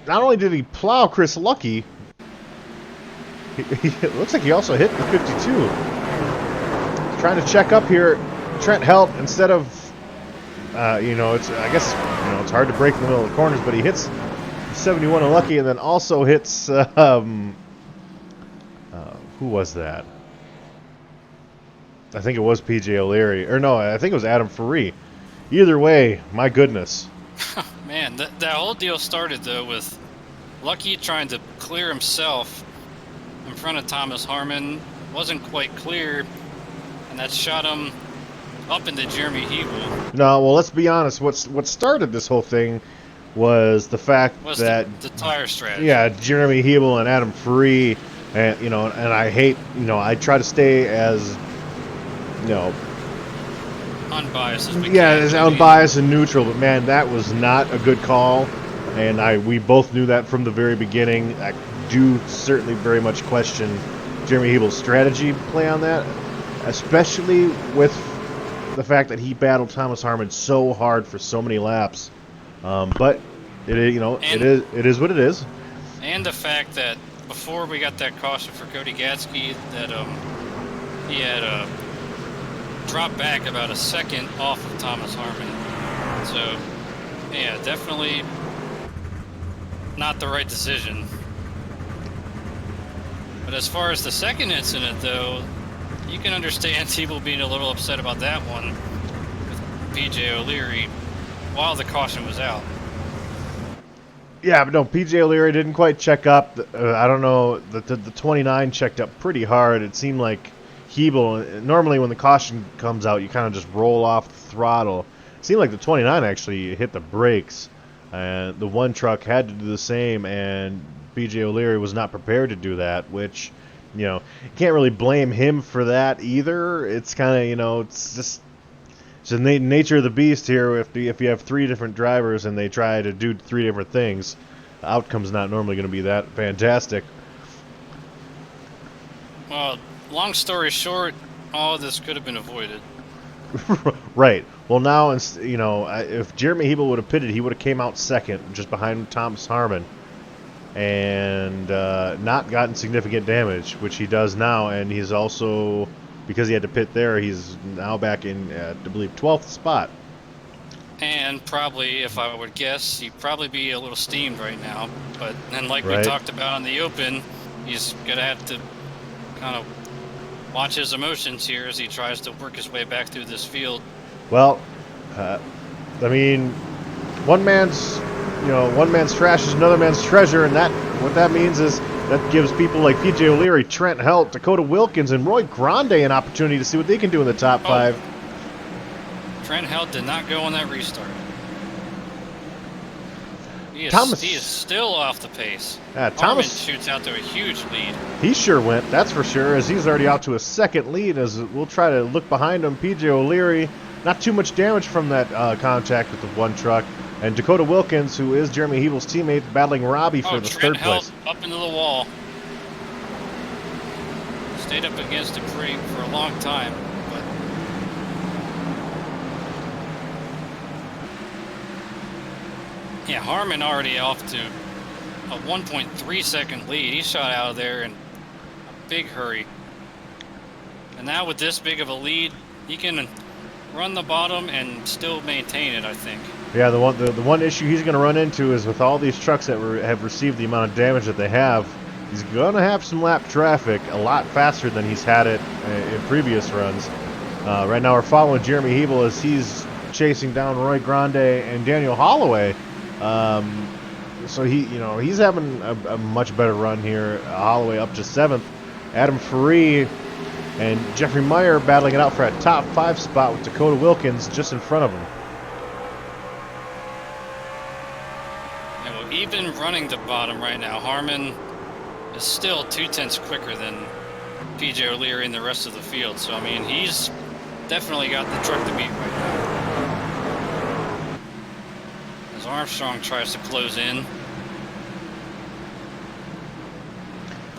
not only did he plow Chris Lucky, it looks like he also hit the 52. Trying to check up here, Trent Helt, instead of it's hard to break in the middle of the corners, but he hits 71 of Lucky, and then also hits who was that? I think it was PJ O'Leary, or no, I think it was Adam Faris. Either way, my goodness. Man, that whole deal started though with Lucky trying to clear himself in front of Thomas Harmon. Wasn't quite clear, and that shot him up into Jeremy Hebel. No, well, let's be honest. What started this whole thing was the fact that the tire strategy. Yeah, Jeremy Hebel and Adam Faris, and I hate, I try to stay as, unbiased as we can. Yeah, as unbiased and neutral. But man, that was not a good call, and we both knew that from the very beginning. I do certainly very much question Jeremy Hebel's strategy play on that, especially with the fact that he battled Thomas Harmon so hard for so many laps, but it is what it is. And the fact that before we got that caution for Cody Gatsky, that he had dropped back about a second off of Thomas Harmon. So yeah, definitely not the right decision. But as far as the second incident, though, you can understand people being a little upset about that one with PJ O'Leary while the caution was out. Yeah, but no, PJ O'Leary didn't quite check up. I don't know, the 29 checked up pretty hard. It seemed like Hebel, normally when the caution comes out, you kind of just roll off the throttle. It seemed like the 29 actually hit the brakes, and the one truck had to do the same, and PJ O'Leary was not prepared to do that, which, you can't really blame him for that either. It's kind of, it's just the nature of the beast here. If you have three different drivers and they try to do three different things, the outcome's not normally going to be that fantastic. Well, long story short, all of this could have been avoided. Right. Well, now, if Jeremy Hebel would have pitted, he would have came out second, just behind Thomas Harmon, and not gotten significant damage, which he does now. And he's also, because he had to pit there, he's now back in, I believe, 12th spot. And probably, if I would guess, he'd probably be a little steamed right now. But then, like Right. we talked about in the Open, he's going to have to kind of watch his emotions here as he tries to work his way back through this field. Well, one man's trash is another man's treasure, and what that means is that gives people like PJ O'Leary, Trent Helt, Dakota Wilkins, and Roy Grande an opportunity to see what they can do in the top five. Trent Helt did not go on that restart. He is still off the pace. Thomas shoots out to a huge lead. He sure went, that's for sure, as he's already out to a second lead. As we'll try to look behind him, PJ O'Leary, not too much damage from that contact with the one truck. And Dakota Wilkins, who is Jeremy Hebel's teammate, battling Robbie for the third place. Up into the wall. Stayed up against it for a long time. But yeah, Harmon already off to a 1.3 second lead. He shot out of there in a big hurry. And now with this big of a lead, he can run the bottom and still maintain it, I think. Yeah, the one issue he's going to run into is with all these trucks that have received the amount of damage that they have, he's going to have some lap traffic a lot faster than he's had it in previous runs. Right now we're following Jeremy Hebel as he's chasing down Roy Grande and Daniel Holloway. So he's having a much better run here. Holloway up to 7th. Adam Faree and Jeffrey Meyer battling it out for a top 5 spot with Dakota Wilkins just in front of him. And well, even running the bottom right now, Harmon is still 2/10 quicker than PJ O'Leary and the rest of the field. So, I mean, he's definitely got the truck to beat right now. As Armstrong tries to close in.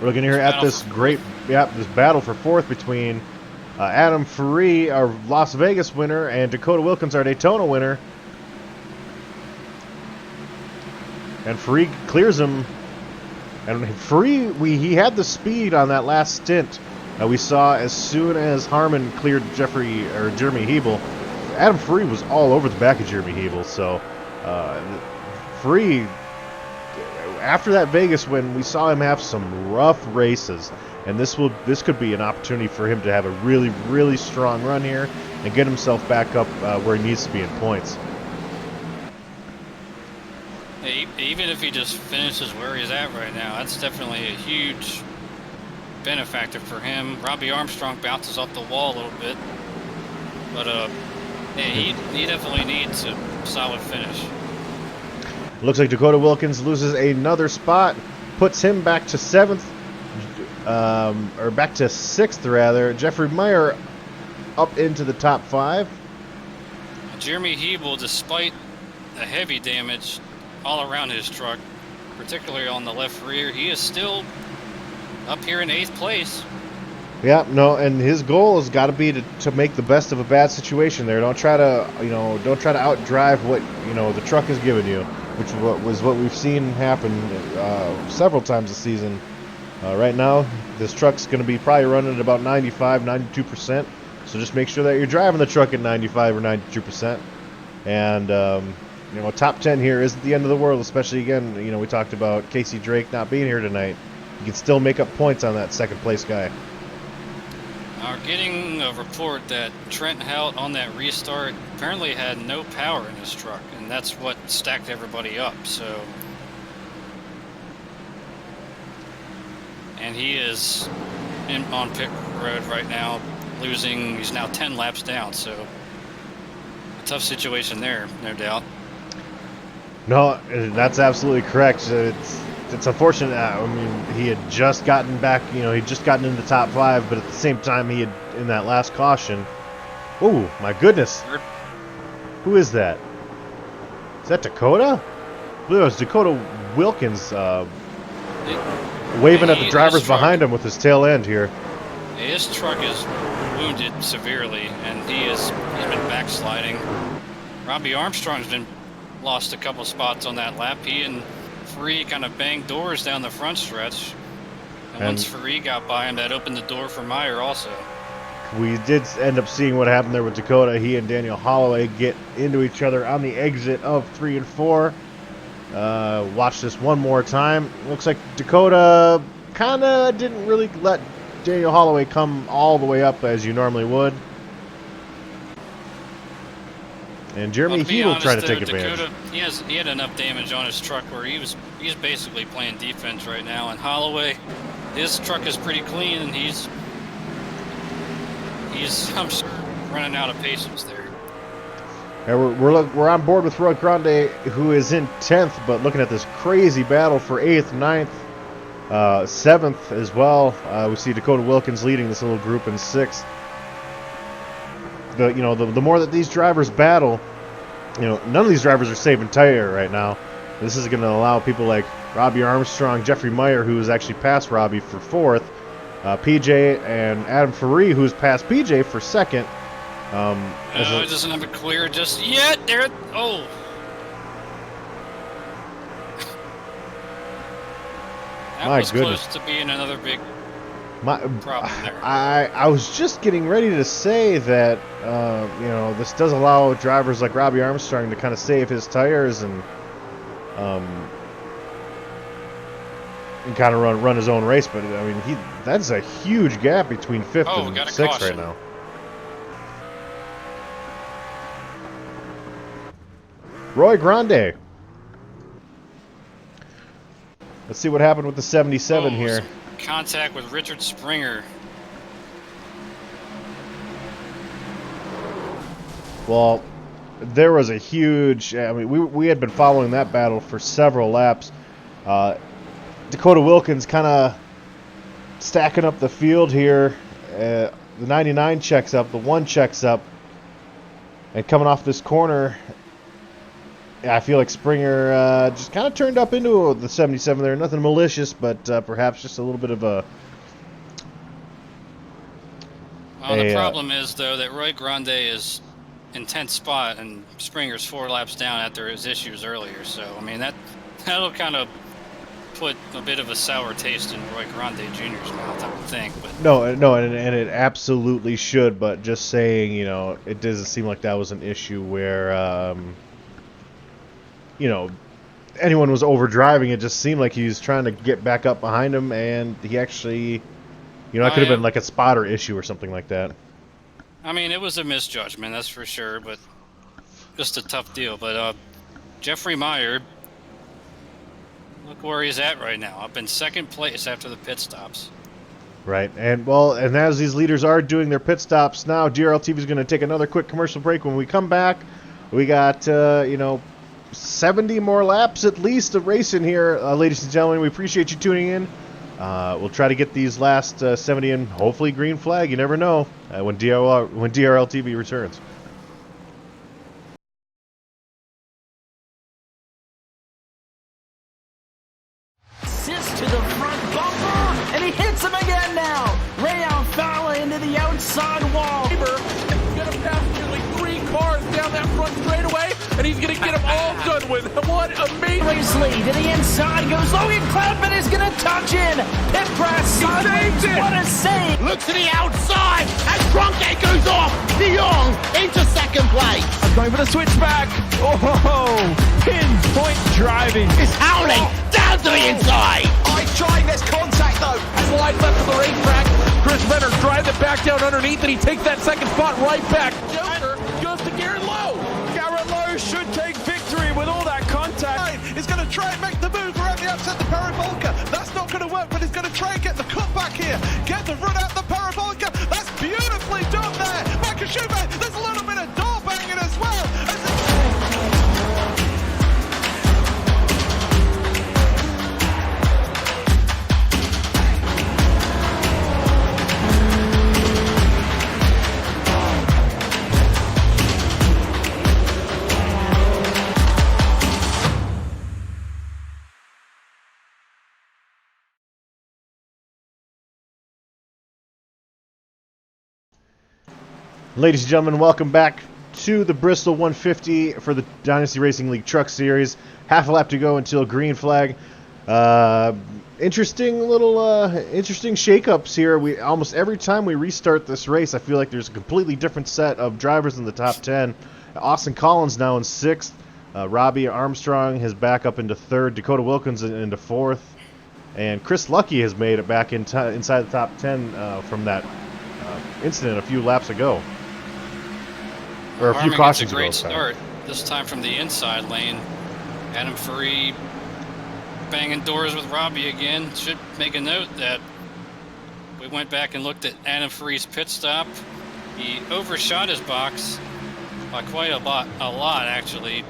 We're looking here at this this battle for 4th between Adam Faree, our Las Vegas winner, and Dakota Wilkins, our Daytona winner. And Faree clears him. And Faree, he had the speed on that last stint. We saw as soon as Harmon cleared Jeremy Hebel, Adam Faree was all over the back of Jeremy Hebel. So Faree, after that Vegas win, we saw him have some rough races, and this could be an opportunity for him to have a really, really strong run here and get himself back up where he needs to be in points. Even if he just finishes where he's at right now, that's definitely a huge benefactor for him. Robbie Armstrong bounces off the wall a little bit, but he definitely needs a solid finish. Looks like Dakota Wilkins loses another spot, puts him back to 7th, or back to 6th rather. Jeffrey Meyer up into the top 5. Jeremy Hebel, despite the heavy damage all around his truck, particularly on the left rear, he is still up here in 8th place. Yeah, no, and his goal has got to be to make the best of a bad situation there. Don't try to outdrive what the truck has given you, which was what we've seen happen several times this season. Right now, this truck's going to be probably running at about 95, 92%. So just make sure that you're driving the truck at 95 or 92%. And top 10 here isn't the end of the world, especially again, we talked about Casey Drake not being here tonight. You can still make up points on that 2nd place guy. We're getting a report that Trent Hout on that restart apparently had no power in his truck, and that's what stacked everybody up. So, and he is on pit road right now, losing. He's now 10 laps down. So, a tough situation there, no doubt. No, that's absolutely correct. It's unfortunate. I mean, he had just gotten back. He'd just gotten into the top 5, but at the same time, he had in that last caution. Oh my goodness! Who is that? Is that Dakota? I believe it was Dakota Wilkins waving at the drivers behind him with his tail end here. His truck is wounded severely, and he's been backsliding. Robbie Armstrong's been lost a couple spots on that lap. He and Faree kind of banged doors down the front stretch. And once Faree got by him, that opened the door for Meyer also. We did end up seeing what happened there with Dakota. He and Daniel Holloway get into each other on the exit of 3 and 4. Watch this one more time. Looks like Dakota kind of didn't really let Daniel Holloway come all the way up as you normally would. And Jeremy Hebel trying to take advantage. Dakota, he had enough damage on his truck where he's basically playing defense right now. And Holloway, his truck is pretty clean, and he's I'm sure running out of patience there. And we're on board with Roy Grande, who is in 10th, but looking at this crazy battle for 8th, 9th, 7th as well. We see Dakota Wilkins leading this little group in 6th. The more that these drivers battle, none of these drivers are saving tire right now. This is going to allow people like Robbie Armstrong, Jeffrey Meyer, who is actually past Robbie for 4th, PJ, and Adam Faree, who's past PJ for 2nd. It doesn't have it clear just yet. There. Oh. That My was goodness. close to being another big problem there. I was just getting ready to say that, you know, this does allow drivers like Robbie Armstrong to kind of save his tires and kind of run his own race. But, I mean, that's a huge gap between 5th and 6th right now. Roy Grande. Let's see what happened with the 77 here. Contact with Richard Springer. Well, there was a huge... I mean, we had been following that battle for several laps. Dakota Wilkins kind of stacking up the field here. The 99 checks up, the 1 checks up. And coming off this corner, I feel like Springer just kind of turned up into the 77 there. Nothing malicious, but perhaps just a little bit of a... Well, the problem is, though, that Roy Grande is in 10th spot and Springer's 4 laps down after his issues earlier. So, I mean, that'll kind of put a bit of a sour taste in Roy Grande Jr.'s mouth, I would think. But No, and it absolutely should, but just saying, you know, it doesn't seem like that was an issue where... you know, anyone was overdriving. It just seemed like he was trying to get back up behind him, and he actually, you know, it could have been like a spotter issue or something like that. I mean, it was a misjudgment, that's for sure, but just a tough deal. But Jeffrey Meyer, look where he's at right now, up in 2nd place after the pit stops. Right, and as these leaders are doing their pit stops now, DRL TV is going to take another quick commercial break. When we come back, we got, you know, 70 more laps at least of racing here, ladies and gentlemen. We appreciate you tuning in. We'll try to get these last 70 in, hopefully green flag. You never know when DRL TV returns. Assist to the front bumper, and he hits him again now. Ray Alfala into the outside wall. He's going to pass nearly 3 cars down that front straightaway, and he's going to get them all done with. What amazing! Racely to the inside goes Logan Clapman is going to touch in. Pit press. saved it! What a save! Look to the outside as Cronke goes off. De Jong into 2nd place. Going for the switchback. Oh, pinpoint driving. It's howling down to the inside. I trying this contact though. Slide left of the racetrack. Chris Venner drives it back down underneath, and he takes that 2nd spot right back. Joker goes to Garrett Lowe. Garrett Lowe should take victory with all that contact. He's going to try and make the move around the outside the parabolica. That's not going to work, but he's going to try and get the cut back here. Get the run out the parabolica. That's beautifully done there. Makashube, there's a little bit of door banging as well. Ladies and gentlemen, welcome back to the Bristol 150 for the Dynasty Racing League Truck Series. Half a lap to go until green flag. Interesting shakeups here. We almost every time we restart this race, I feel like there's a completely different set of drivers in the top 10. Austin Collins now in 6th. Robbie Armstrong is back up into 3rd. Dakota Wilkins into 4th. And Chris Lucky has made it back inside the top 10 from that incident a few laps ago. Or a few cautions ago. Gets a great start, this time from the inside lane. Adam Faree banging doors with Robbie again. Should make a note that we went back and looked at Adam Faree's pit stop. He overshot his box by quite a lot actually,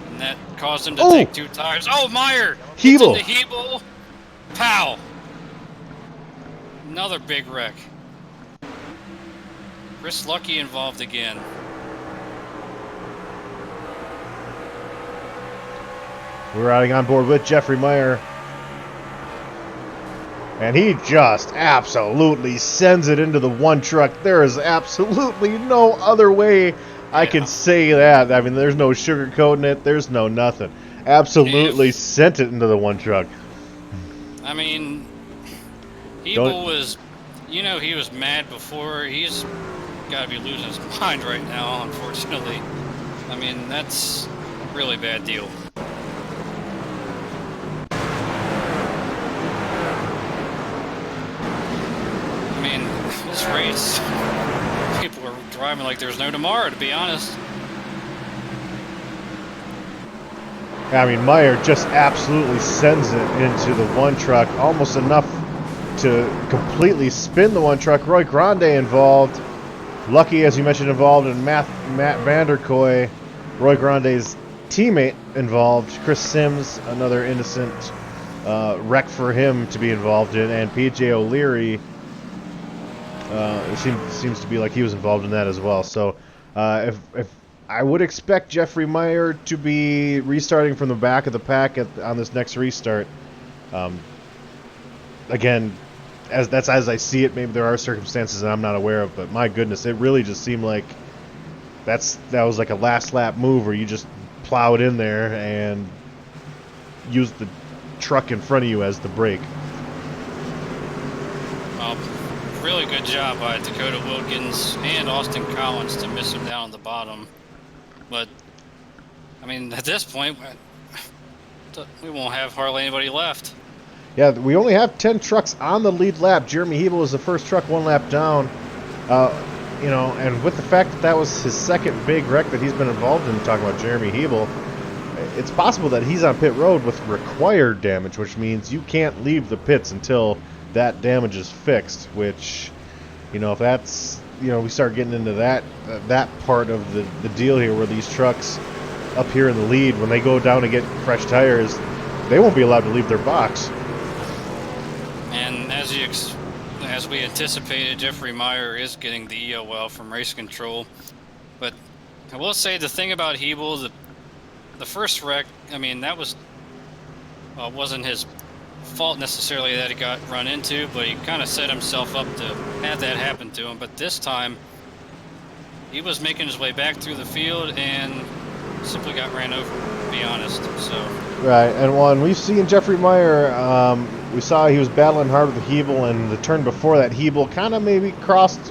and that caused him to take 2 tires. Oh, Meyer! Hebel! Into Hebel. Pow! Another big wreck. Chris Lucky involved again. We're riding on board with Jeffrey Meyer. And he just absolutely sends it into the 1 truck. There is absolutely no other way I can say that. I mean, there's no sugarcoating it. There's no nothing. Absolutely sent it into the 1 truck. I mean, Ebel was, you know, he was mad before. He's got to be losing his mind right now, unfortunately. I mean, that's a really bad deal. I mean, this race, people are driving like there's no tomorrow, to be honest. I mean, Meyer just absolutely sends it into the one truck, almost enough to completely spin the one truck. Roy Grande involved. Lucky, as you mentioned, involved in Matt Vanderkoy, Roy Grande's teammate involved. Chris Sims, another innocent wreck for him to be involved in, and PJ O'Leary it seems to be like he was involved in that as well. So if I would expect Jeffrey Meyer to be restarting from the back of the pack on this next restart. Again, as I see it, maybe there are circumstances that I'm not aware of, but my goodness, it really just seemed like that was like a last lap move where you just plowed in there and used the truck in front of you as the brake. Really good job by Dakota Wilkins and Austin Collins to miss him down on the bottom. But, I mean, at this point, we won't have hardly anybody left. Yeah, we only have 10 trucks on the lead lap. Jeremy Hebel was the first truck one lap down. You know, and with the fact that that was his second big wreck that he's been involved in, talking about Jeremy Hebel, it's possible that he's on pit road with required damage, which means you can't leave the pits until that damage is fixed, which, you know, if that's, you know, we start getting into that part of the deal here where these trucks up here in the lead, when they go down to get fresh tires, they won't be allowed to leave their box. And as we anticipated, Jeffrey Meyer is getting the EOL from race control. But I will say the thing about Hebel, the first wreck, I mean, that wasn't his fault necessarily that he got run into, but he kind of set himself up to have that happen to him. But this time, he was making his way back through the field and simply got ran over, to be honest. So right, and when we've seen Jeffrey Meyer, we saw he was battling hard with Hebel, and the turn before that, Hebel kind of maybe crossed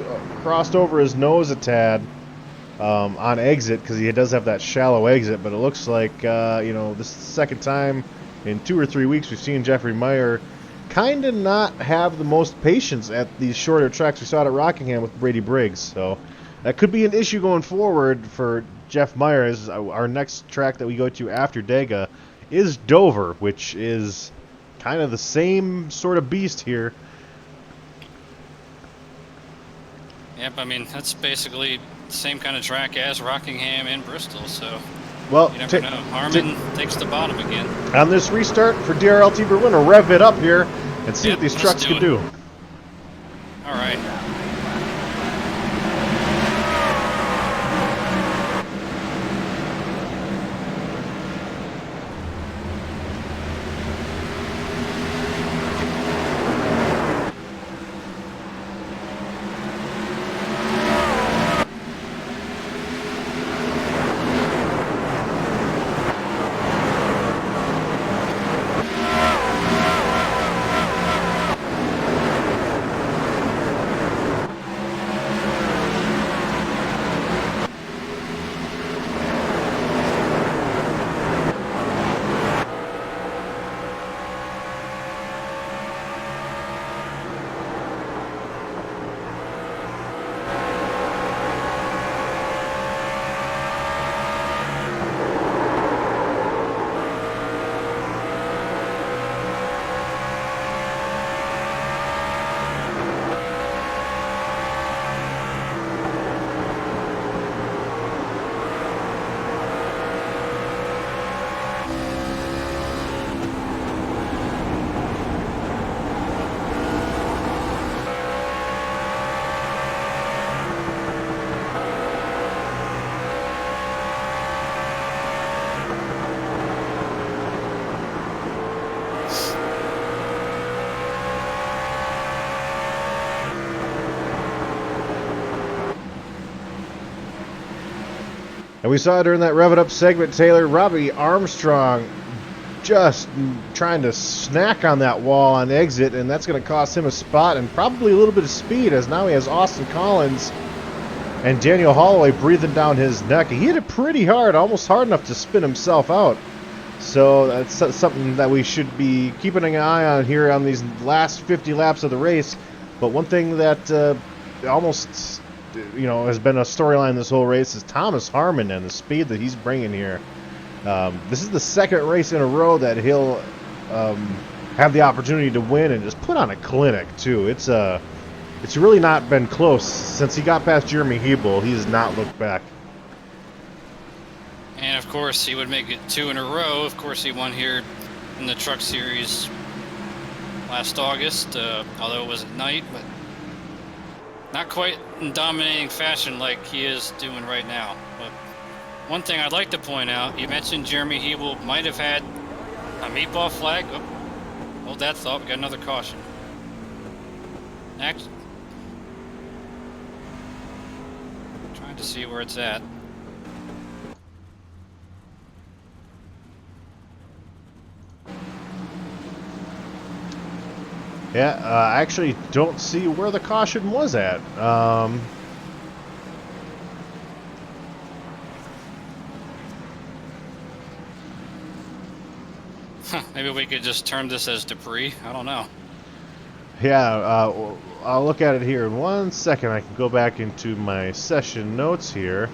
over his nose a tad on exit, because he does have that shallow exit. But it looks like you know, this is the second time in 2 or 3 weeks we've seen Jeffrey Meyer kind of not have the most patience at these shorter tracks. We saw it at Rockingham with Brady Briggs, so that could be an issue going forward for Jeff Meyer. As our next track that we go to after Dega is Dover, which is kind of the same sort of beast here. Yep, I mean, that's basically the same kind of track as Rockingham and Bristol, so Well, you never know. Harmon takes the bottom again. On this restart for DRL TV, we're going to rev it up here and see what these trucks can do. All right. And we saw during that Rev It Up segment, Taylor, Robbie Armstrong just trying to snack on that wall on exit, and that's going to cost him a spot and probably a little bit of speed, as now he has Austin Collins and Daniel Holloway breathing down his neck. He hit it pretty hard, almost hard enough to spin himself out. So that's something that we should be keeping an eye on here on these last 50 laps of the race. But one thing that almost, has been a storyline this whole race is Thomas Harmon and the speed that he's bringing here. This is the second race in a row that he'll have the opportunity to win and just put on a clinic too. It's really not been close since he got past Jeremy Hebel. He has not looked back. And of course, he would make it 2 in a row. Of course, he won here in the Truck Series last August, although it was at night, but not quite in dominating fashion like he is doing right now. But one thing I'd like to point out, you mentioned Jeremy Hebel might have had a meatball flag. Oh, hold that thought, we got another caution. Next. Trying to see where it's at. Yeah, I actually don't see where the caution was at. Maybe we could just term this as debris. I don't know. Yeah, I'll look at it here in 1 second. I can go back into my session notes here.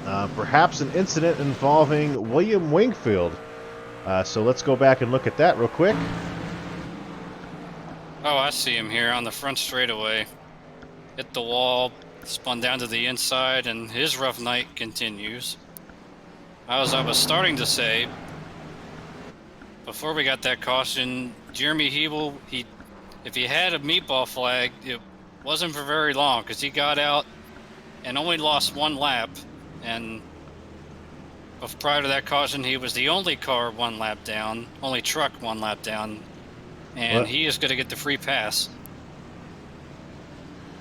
Perhaps an incident involving William Wingfield. So let's go back and look at that real quick. Oh, I see him here on the front straightaway. Hit the wall, spun down to the inside, and his rough night continues. As I was starting to say, before we got that caution, Jeremy Hebel, if he had a meatball flag, it wasn't for very long, because he got out and only lost 1 lap, and prior to that caution, he was the only car 1 lap down, only truck 1 lap down, and what? he is going to get the free pass.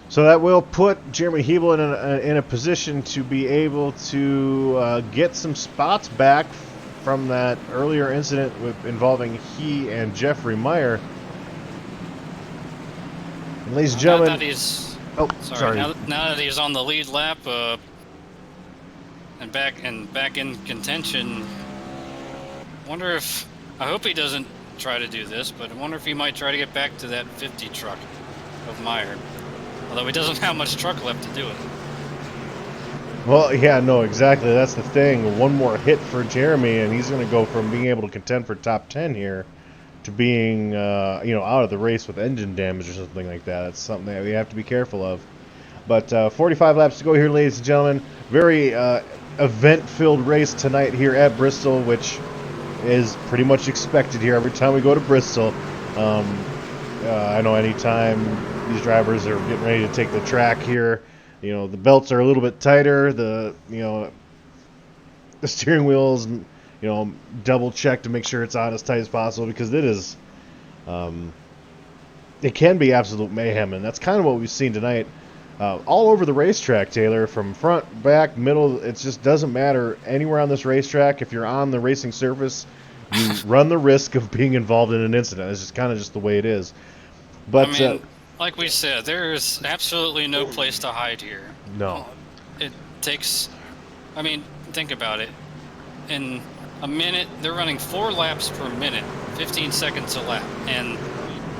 So that will put Jeremy Hebel in a position to be able to get some spots back from that earlier incident involving he and Jeffrey Meyer. And ladies and gentlemen, now that he's, sorry. Now that he's on the lead lap, and back in contention, I hope he doesn't try to do this, but I wonder if he might try to get back to that 50 truck of Meyer. Although he doesn't have much truck left to do it. Well, yeah, no, exactly. That's the thing. 1 more hit for Jeremy, and he's going to go from being able to contend for top 10 here to being, out of the race with engine damage or something like that. That's something that we have to be careful of. But 45 laps to go here, ladies and gentlemen. Very event-filled race tonight here at Bristol, which is pretty much expected here every time we go to Bristol. I know anytime these drivers are getting ready to take the track here, the belts are a little bit tighter, the steering wheels, double check to make sure it's on as tight as possible, because it is, it can be absolute mayhem, and that's kind of what we've seen tonight. All over the racetrack, Taylor, from front, back, middle, it just doesn't matter. Anywhere on this racetrack, if you're on the racing surface, you run the risk of being involved in an incident. It's just kind of just the way it is. But I mean, like we said, there is absolutely no place to hide here. No. It takes, think about it. In a minute, they're running 4 laps per minute, 15 seconds a lap, and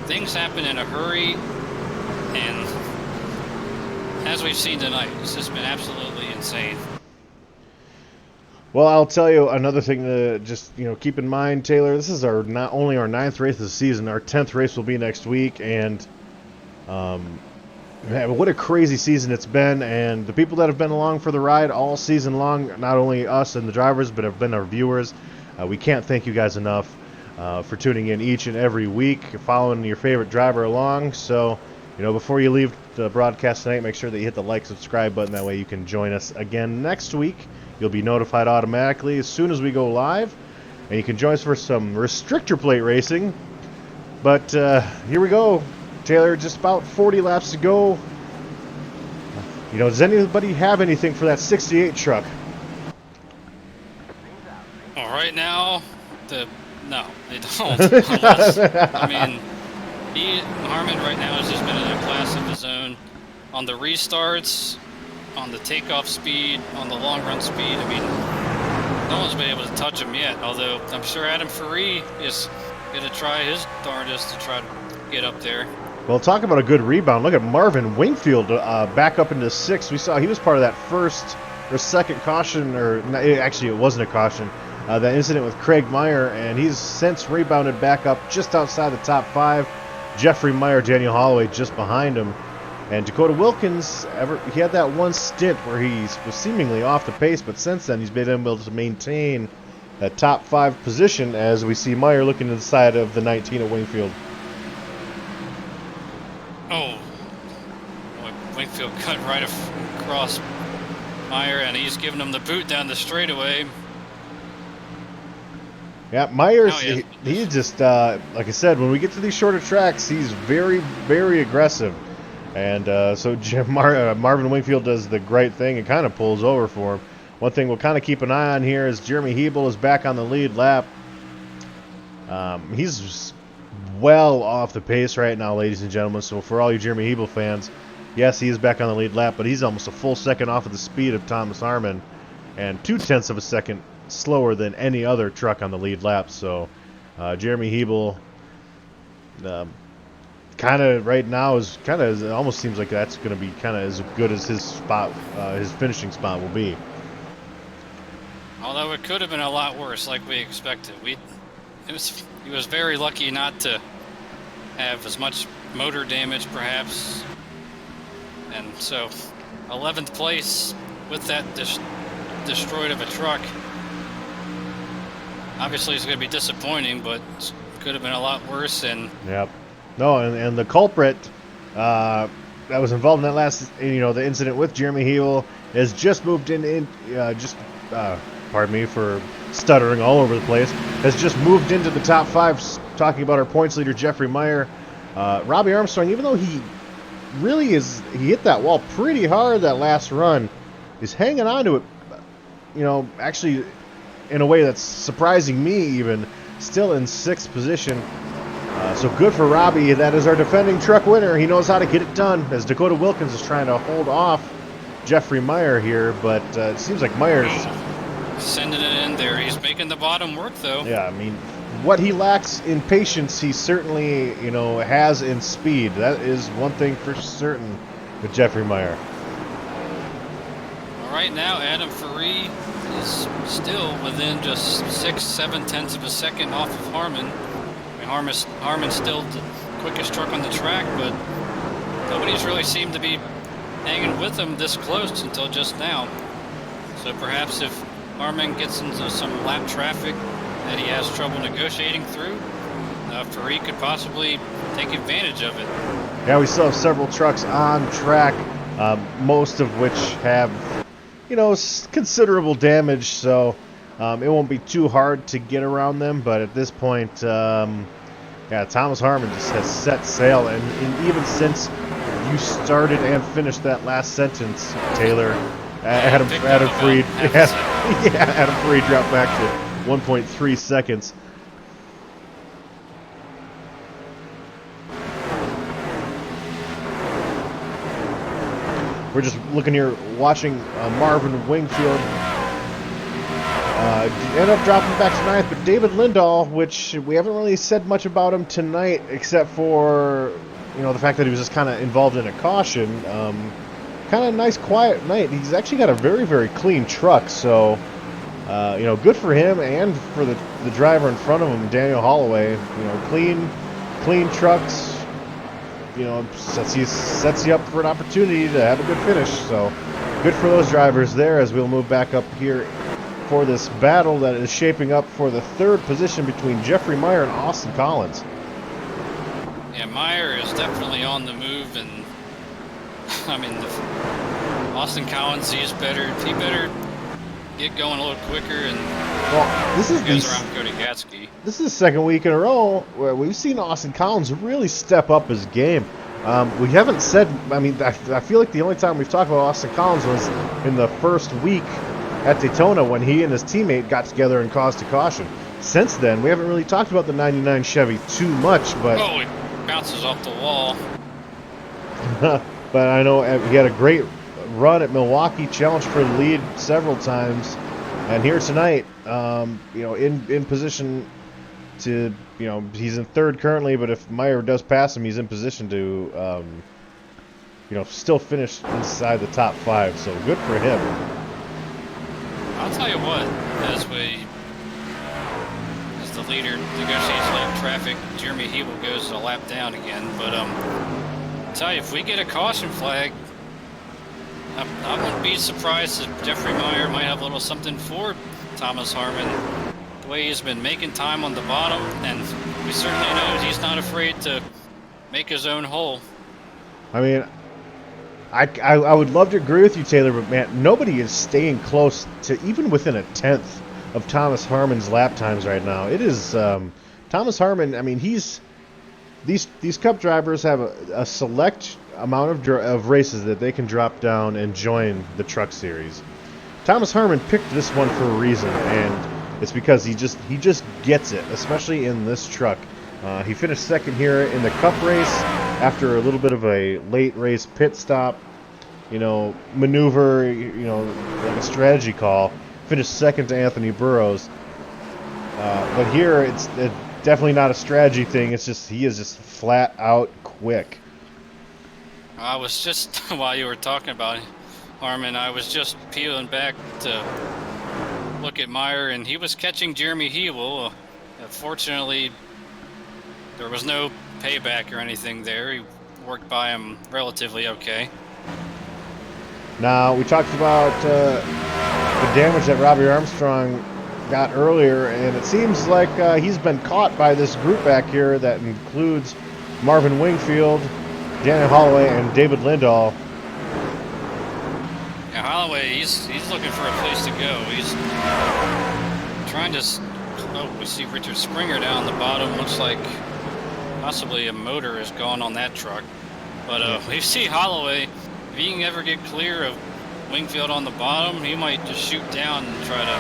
things happen in a hurry, and as we've seen tonight, it's just been absolutely insane. Well, I'll tell you another thing to just keep in mind, Taylor. This is not only our 9th race of the season. Our 10th race will be next week, and man, what a crazy season it's been. And the people that have been along for the ride all season long, not only us and the drivers, but have been our viewers. We can't thank you guys enough for tuning in each and every week, following your favorite driver along. So, before you leave the broadcast tonight, make sure that you hit the like, subscribe button. That way you can join us again next week. You'll be notified automatically as soon as we go live. And you can join us for some restrictor plate racing. But here we go, Taylor. Just about 40 laps to go. Does anybody have anything for that 68 truck? Oh, Right now, no, they don't. Unless, I mean, Harmon right now has just been in a class of his own. On the restarts, on the takeoff speed, on the long run speed, I mean, no one's been able to touch him yet. Although I'm sure Adam Faree is going to try his darndest to try to get up there. Well, talk about a good rebound. Look at Marvin Wingfield back up into 6th. We saw he was part of that first or second caution, or actually it wasn't a caution, that incident with Craig Meyer, and he's since rebounded back up just outside the top 5. Jeffrey Meyer, Daniel Holloway just behind him. And Dakota Wilkins, he had that one stint where he was seemingly off the pace, but since then he's been able to maintain that top 5 position as we see Meyer looking to the side of the 19 at Wingfield. Oh, Wingfield cut right across Meyer, and he's giving him the boot down the straightaway. Yeah, Myers, he just, like I said, when we get to these shorter tracks, he's very, very aggressive. And so Marvin Wingfield does the great thing and kind of pulls over for him. One thing we'll kind of keep an eye on here is Jeremy Hebel is back on the lead lap. He's well off the pace right now, ladies and gentlemen. So for all you Jeremy Hebel fans, yes, he is back on the lead lap, but he's almost a full second off of the speed of Thomas Harmon and 0.2 of a second slower than any other truck on the lead lap. So Jeremy Hebel kind of right now is kind of, it almost seems like that's going to be kind of as good as his spot, his finishing spot will be. Although it could have been a lot worse, like we expected. He was very lucky not to have as much motor damage, perhaps. And so, 11th place with that destroyed of a truck. Obviously, it's going to be disappointing, but it could have been a lot worse. And yep. No, and the culprit that was involved in that last, the incident with Jeremy Hebel has just moved pardon me for stuttering all over the place, has just moved into the top 5, talking about our points leader, Jeffrey Meyer. Robbie Armstrong, even though he hit that wall pretty hard that last run, is hanging on to it, actually in a way that's surprising me even, still in 6th position. So good for Robbie. That is our defending truck winner. He knows how to get it done, as Dakota Wilkins is trying to hold off Jeffrey Meyer here, but it seems like Meyer's sending it in there. He's making the bottom work, though. Yeah, I mean, what he lacks in patience, he certainly, has in speed. That is one thing for certain with Jeffrey Meyer. All right, now Adam Faree is still within just 6-7 of a second off of Harmon. I mean, Harmon's still the quickest truck on the track, but nobody's really seemed to be hanging with him this close until just now. So perhaps if Harmon gets into some lap traffic that he has trouble negotiating through, Faree could possibly take advantage of it. Yeah, we still have several trucks on track, most of which have, considerable damage, so it won't be too hard to get around them. But at this point, Thomas Harmon just has set sail, and even since you started and finished that last sentence, Taylor, Adam Faree dropped back to 1.3 seconds. We're just looking here, watching Marvin Wingfield end up dropping back to 9th, but David Lindahl, which we haven't really said much about him tonight, except for the fact that he was just kind of involved in a caution. Kind of nice, quiet night. He's actually got a very, very clean truck, so good for him and for the driver in front of him, Daniel Holloway. Clean trucks. Sets you up for an opportunity to have a good finish. So good for those drivers there, as we'll move back up here for this battle that is shaping up for the 3rd position between Jeffrey Meyer and Austin Collins. Yeah, Meyer is definitely on the move, and I mean, Austin Collins, he better get going a little quicker, and this is around Cody Gatsky. This is the 2nd week in a row where we've seen Austin Collins really step up his game. We haven't said, I feel like the only time we've talked about Austin Collins was in the first week at Daytona when he and his teammate got together and caused a caution. Since then, we haven't really talked about the 99 Chevy too much, but Oh, it bounces off the wall. but I know he had a great run at Milwaukee, challenged for the lead several times, and here tonight, in position to, he's in third currently, but if Meyer does pass him, he's in position to, still finish inside the top 5. So good for him. I'll tell you what, as the leader negotiates lap traffic, Jeremy Hebel goes a lap down again. But I'll tell you, if we get a caution flag, I wouldn't be surprised if Jeffrey Meyer might have a little something for Thomas Harmon. The way he's been making time on the bottom, and we certainly know he's not afraid to make his own hole. I mean, I would love to agree with you, Taylor, but man, nobody is staying close to even within a tenth of Thomas Harmon's lap times right now. It is Thomas Harmon. I mean, these Cup drivers have a select amount of races that they can drop down and join the Truck Series. Thomas Harmon picked this one for a reason, and it's because he just gets it, especially in this truck. He finished second here in the Cup race after a little bit of a late race pit stop, maneuver, like a strategy call. Finished second to Anthony Burrows. But here, it's definitely not a strategy thing. It's just he is just flat out quick. I was just, while you were talking about Harmon, I was just peeling back to look at Meyer, and he was catching Jeremy Hebel. Fortunately, there was no payback or anything there. He worked by him relatively okay. Now, we talked about the damage that Robbie Armstrong got earlier, and it seems like he's been caught by this group back here that includes Marvin Wingfield, Daniel Holloway, and David Lindahl. Yeah, Holloway, he's looking for a place to go. He's trying to... Oh, we see Richard Springer down the bottom. Looks like possibly a motor has gone on that truck. But we see Holloway, if he can ever get clear of Wingfield on the bottom, he might just shoot down and try to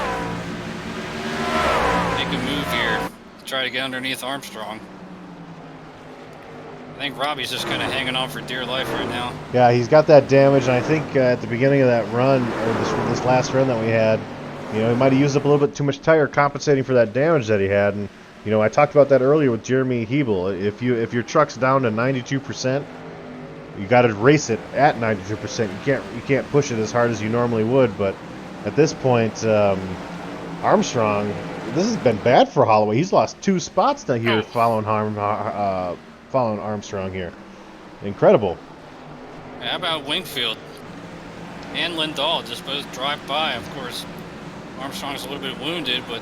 make a move here, try to get underneath Armstrong. I think Robbie's just kind of hanging on for dear life right now. Yeah, he's got that damage, and I think at the beginning of that run, or this last run that we had, he might have used up a little bit too much tire compensating for that damage that he had. And I talked about that earlier with Jeremy Hebel. If your truck's down to 92%, you got to race it at 92%. You can't push it as hard as you normally would. But at this point, Armstrong, this has been bad for Holloway. He's lost 2 spots now here following Armstrong here. Incredible. How about Wingfield and Lindahl just both drive by? Of course, Armstrong's a little bit wounded, but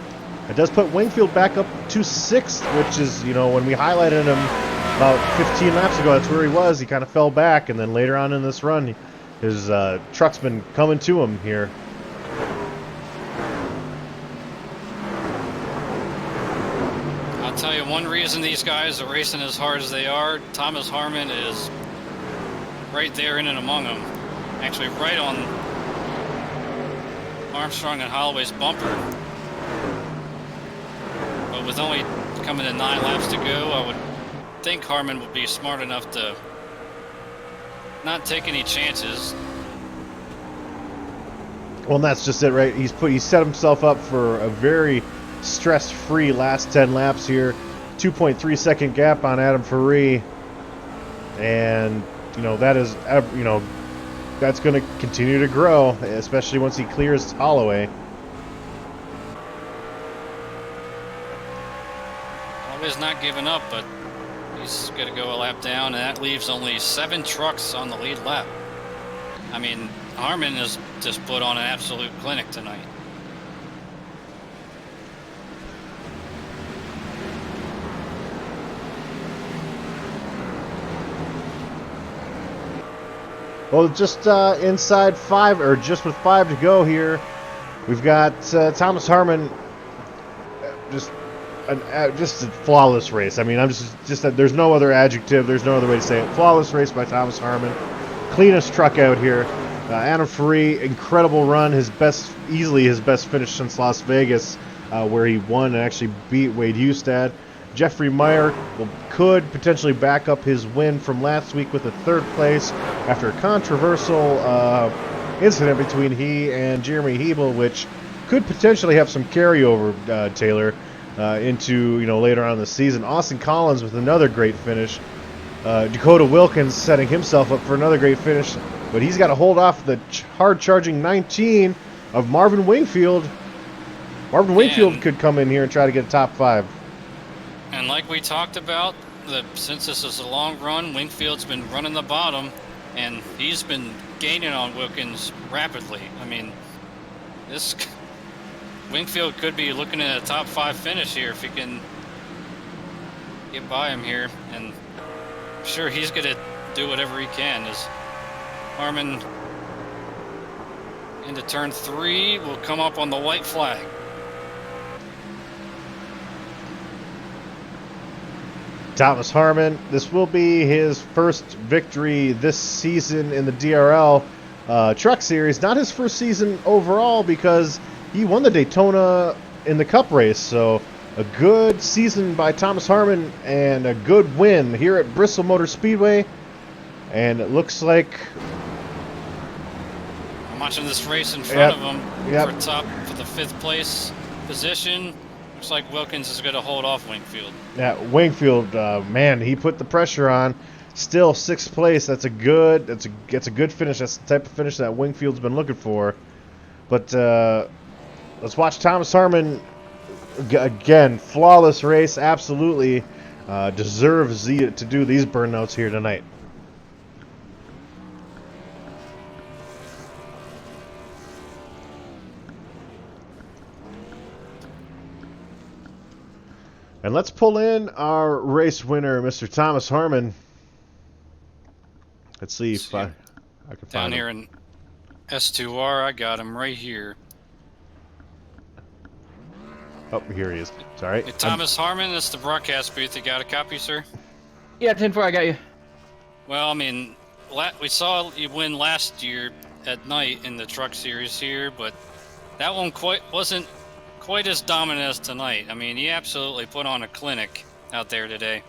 it does put Wingfield back up to 6th, which is, when we highlighted him about 15 laps ago, that's where he was. He kind of fell back, and then later on in this run, his truck's been coming to him here. I'll tell you one reason these guys are racing as hard as they are. Thomas Harmon is right there in and among them. Actually, right on Armstrong and Holloway's bumper. But with only coming to 9 laps to go, I would think Harmon would be smart enough to not take any chances. Well, and that's just it, right? He set himself up for a very stress-free last 10 laps here. 2.3 second gap on Adam Faree, and that is that's going to continue to grow, especially once he clears Holloway. Holloway's not giving up, but he's going to go a lap down, and that leaves only 7 trucks on the lead lap. I mean, Harmon has just put on an absolute clinic tonight. Well, just inside 5, or just with 5 to go here, we've got Thomas Harmon. Just a flawless race. I mean, I'm just there's no other adjective. There's no other way to say it. Flawless race by Thomas Harmon. Cleanest truck out here. Adam Ferrari, incredible run, easily his best finish since Las Vegas, where he won and actually beat Wade Hustad. Jeffrey Meyer could potentially back up his win from last week with a third place after a controversial incident between he and Jeremy Hebel, which could potentially have some carryover, Taylor, into later on in the season. Austin Collins with another great finish. Dakota Wilkins setting himself up for another great finish, but he's got to hold off the hard-charging 19 of Marvin Wingfield. Marvin Wingfield could come in here and try to get a top 5. And like we talked about, since this is a long run, Wingfield's been running the bottom, and he's been gaining on Wilkins rapidly. I mean, this Wingfield could be looking at a top 5 finish here if he can get by him here, and I'm sure he's going to do whatever he can. As Harmon into turn 3 will come up on the white flag. Thomas Harmon, this will be his first victory this season in the DRL Truck Series. Not his first season overall because he won the Daytona in the Cup race. So a good season by Thomas Harmon and a good win here at Bristol Motor Speedway. And it looks like... I'm watching this race in front of him for the 5th place position. Looks like Wilkins is going to hold off Wingfield. Yeah, Wingfield, man, he put the pressure on. Still 6th place. That's a good finish. That's the type of finish that Wingfield's been looking for. But let's watch Thomas Harmon again. Flawless race, absolutely deserves to do these burnouts here tonight. And let's pull in our race winner, Mr. Thomas Harmon. Let's see if I can find down him. here in S2R. I got him right here. Oh, here he is. Sorry. Hey, Thomas Harmon, that's the broadcast booth. You got a copy, sir? Yeah, 10-4, I got you. Well, I mean, we saw you win last year at night in the Truck Series here, but that one wasn't quite as dominant as tonight. I mean, he absolutely put on a clinic out there today.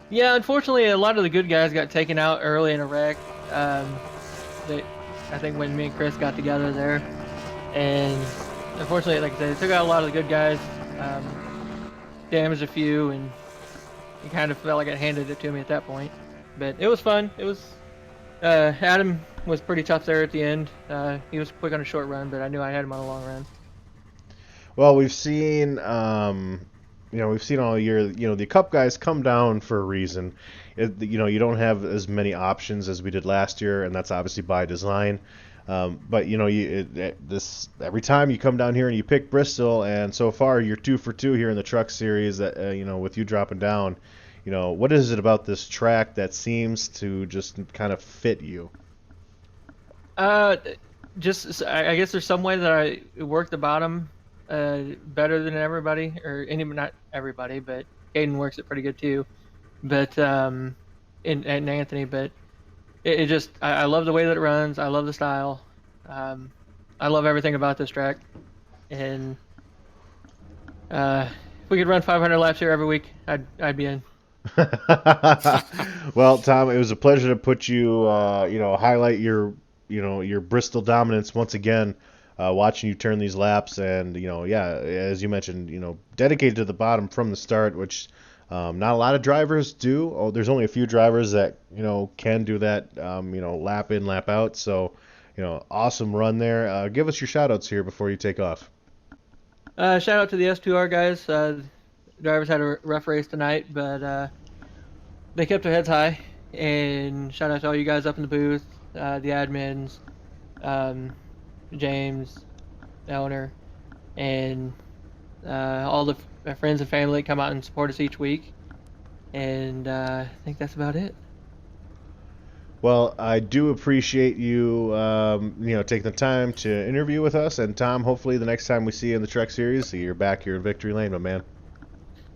Yeah, unfortunately, a lot of the good guys got taken out early in a wreck. I think when me and Chris got together there, and unfortunately, like I said, they took out a lot of the good guys, damaged a few, and it kind of felt like it handed it to me at that point. But it was fun. It was Adam was pretty tough there at the end. He was quick on a short run, but I knew I had him on a long run. Well, we've seen, we've seen all year, the Cup guys come down for a reason. You don't have as many options as we did last year, and that's obviously by design. But every time you come down here and you pick Bristol, and so far you're 2 for 2 here in the Truck Series. With you dropping down, what is it about this track that seems to just kind of fit you? I guess there's some way that I work the bottom better than everybody, not everybody, but Aiden works it pretty good too. But and Anthony, but it just I love the way that it runs. I love the style. I love everything about this track, and if we could run 500 laps here every week, I'd be in. Well, Tom, it was a pleasure to put you, highlight your Bristol dominance once again. Watching you turn these laps, and as you mentioned, dedicated to the bottom from the start, which not a lot of drivers do. There's only a few drivers that can do that, lap in, lap out. So, awesome run there. Give us your shout outs here before you take off. Shout out to the S2R guys. Drivers had a rough race tonight, but they kept their heads high. And shout out to all you guys up in the booth, the admins, James, Eleanor, and all the friends and family that come out and support us each week. And I think that's about it. Well, I do appreciate you, taking the time to interview with us. And Tom, hopefully the next time we see you in the Truck Series, you're back here in Victory Lane, my man.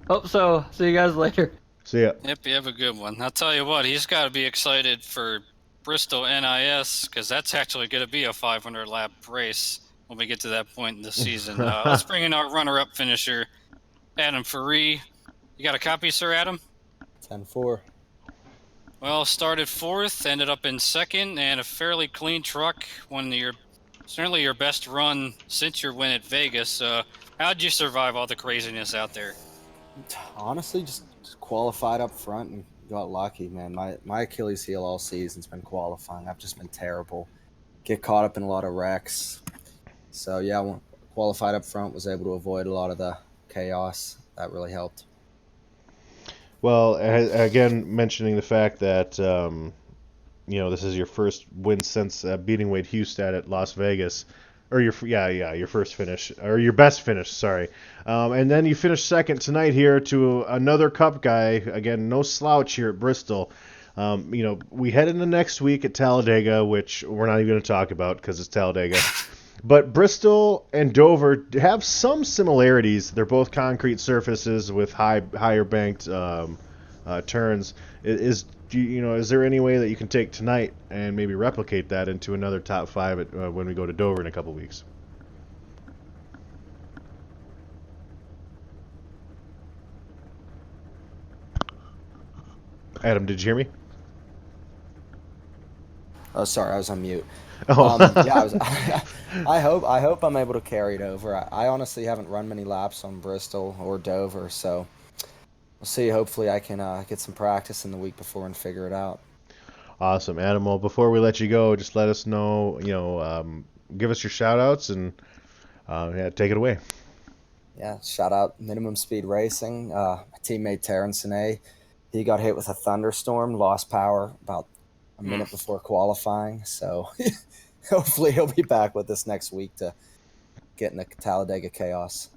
Hope so. See you guys later. See ya. Yep, you have a good one. I'll tell you what, he's got to be excited for Bristol NIS, because that's actually going to be a 500 lap race when we get to that point in the season. Let's bring in our runner-up finisher, Adam Faree. You got a copy, Sir Adam? 10-4. Well, started fourth, ended up in second, and a fairly clean truck. Certainly your best run since your win at Vegas. How'd you survive all the craziness out there? Honestly, just qualified up front and got lucky, man. My Achilles heel all season's been qualifying. I've just been terrible. Get caught up in a lot of wrecks. So yeah, when qualified up front, was able to avoid a lot of the chaos. That really helped. Well, again, mentioning the fact that this is your first win since beating Wade Hustad at Las Vegas, or your first finish, or your best finish, sorry. And then you finished second tonight here to another Cup guy. Again, no slouch here at Bristol. We head into next week at Talladega, which we're not even going to talk about because it's Talladega. But Bristol and Dover have some similarities. They're both concrete surfaces with higher banked turns. Is there any way that you can take tonight and maybe replicate that into another top 5 when we go to Dover in a couple weeks? Adam, did you hear me? Oh, sorry, I was on mute. Oh. I hope I'm able to carry it over. I honestly haven't run many laps on Bristol or Dover, so we'll see. Hopefully, I can get some practice in the week before and figure it out. Awesome, Adam. Well, before we let you go, just let us know. Give us your shout outs and take it away. Yeah, shout out Minimum Speed Racing. My teammate Terrence Sine, he got hit with a thunderstorm, lost power about a minute before qualifying. So hopefully he'll be back with us next week to get in the Talladega chaos.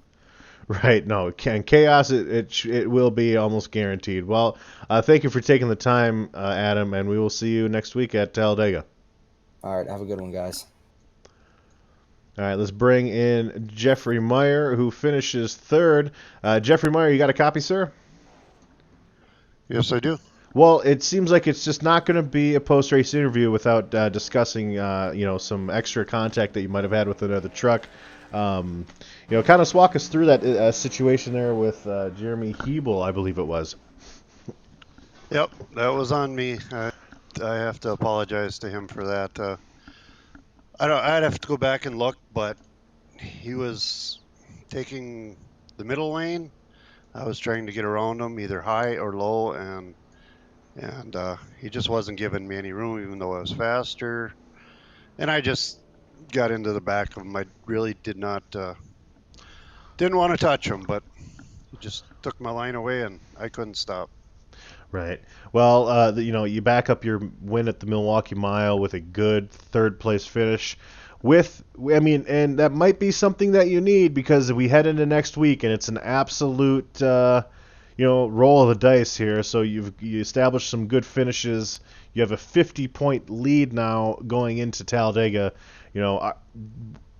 Right. No, chaos, it will be almost guaranteed. Well, thank you for taking the time, Adam, and we will see you next week at Talladega. All right. Have a good one, guys. All right. Let's bring in Jeffrey Meyer, who finishes third. Jeffrey Meyer, you got a copy, sir? Yes, I do. Well, it seems like it's just not going to be a post-race interview without discussing, some extra contact that you might have had with another truck. Kind of walk us through that situation there with Jeremy Hebel, I believe it was. Yep, that was on me. I have to apologize to him for that. I'd have to go back and look, but he was taking the middle lane. I was trying to get around him, either high or low, and he just wasn't giving me any room, even though I was faster. And I just got into the back of him. I really didn't want to touch him, but he just took my line away, and I couldn't stop. Right. Well, you back up your win at the Milwaukee Mile with a good third-place finish. And that might be something that you need because we head into next week, and it's an absolute, roll of the dice here. So you established some good finishes. You have a 50-point lead now going into Talladega.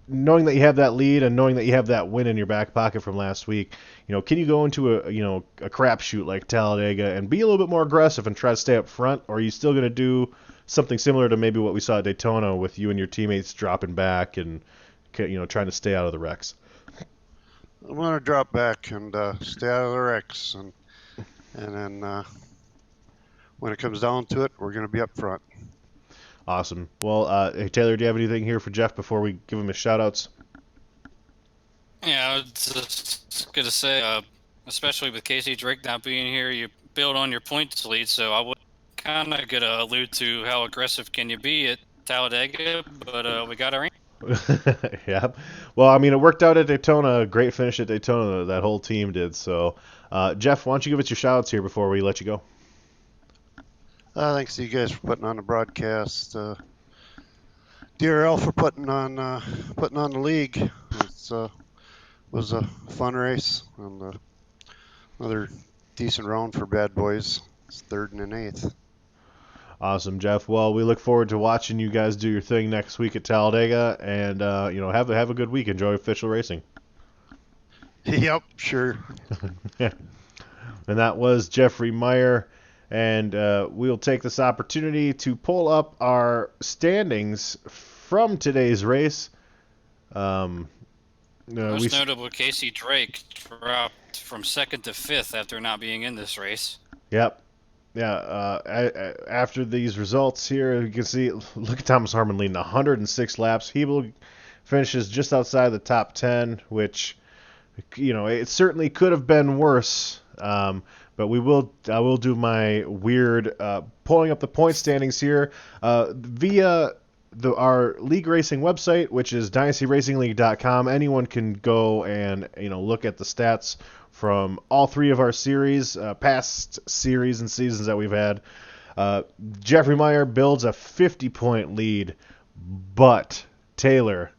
Knowing that you have that lead and knowing that you have that win in your back pocket from last week, can you go into a crapshoot like Talladega and be a little bit more aggressive and try to stay up front, or are you still going to do something similar to maybe what we saw at Daytona with you and your teammates dropping back and trying to stay out of the wrecks? I'm going to drop back and stay out of the wrecks, and then when it comes down to it, we're going to be up front. Awesome. Well, hey, Taylor, do you have anything here for Jeff before we give him his shout-outs? Yeah, I was just going to say, especially with Casey Drake not being here, you build on your points lead, so I would kind of going to allude to how aggressive can you be at Talladega, but we got our Yeah. Well, it worked out at Daytona. Great finish at Daytona. That whole team did. So, Jeff, why don't you give us your shout-outs here before we let you go? Thanks to you guys for putting on the broadcast. DRL for putting on the league. It was a fun race and another decent round for Bad Boys. It's 3rd and an 8th. Awesome, Jeff. Well, we look forward to watching you guys do your thing next week at Talladega, and have a good week. Enjoy official racing. Yep, sure. And that was Jeffrey Meyer. And we'll take this opportunity to pull up our standings from today's race. Most notable, Casey Drake dropped from 2nd to 5th after not being in this race. Yep. Yeah, after these results here, you can see, look at Thomas Harmon leading 106 laps. Hebel finishes just outside the top 10, which, it certainly could have been worse. But I will do my weird pulling up the point standings here via our league racing website, which is dynastyracingleague.com. Anyone can go and look at the stats from all three of our series, past series and seasons that we've had. Jeffrey Meyer builds a 50-point lead, but Taylor,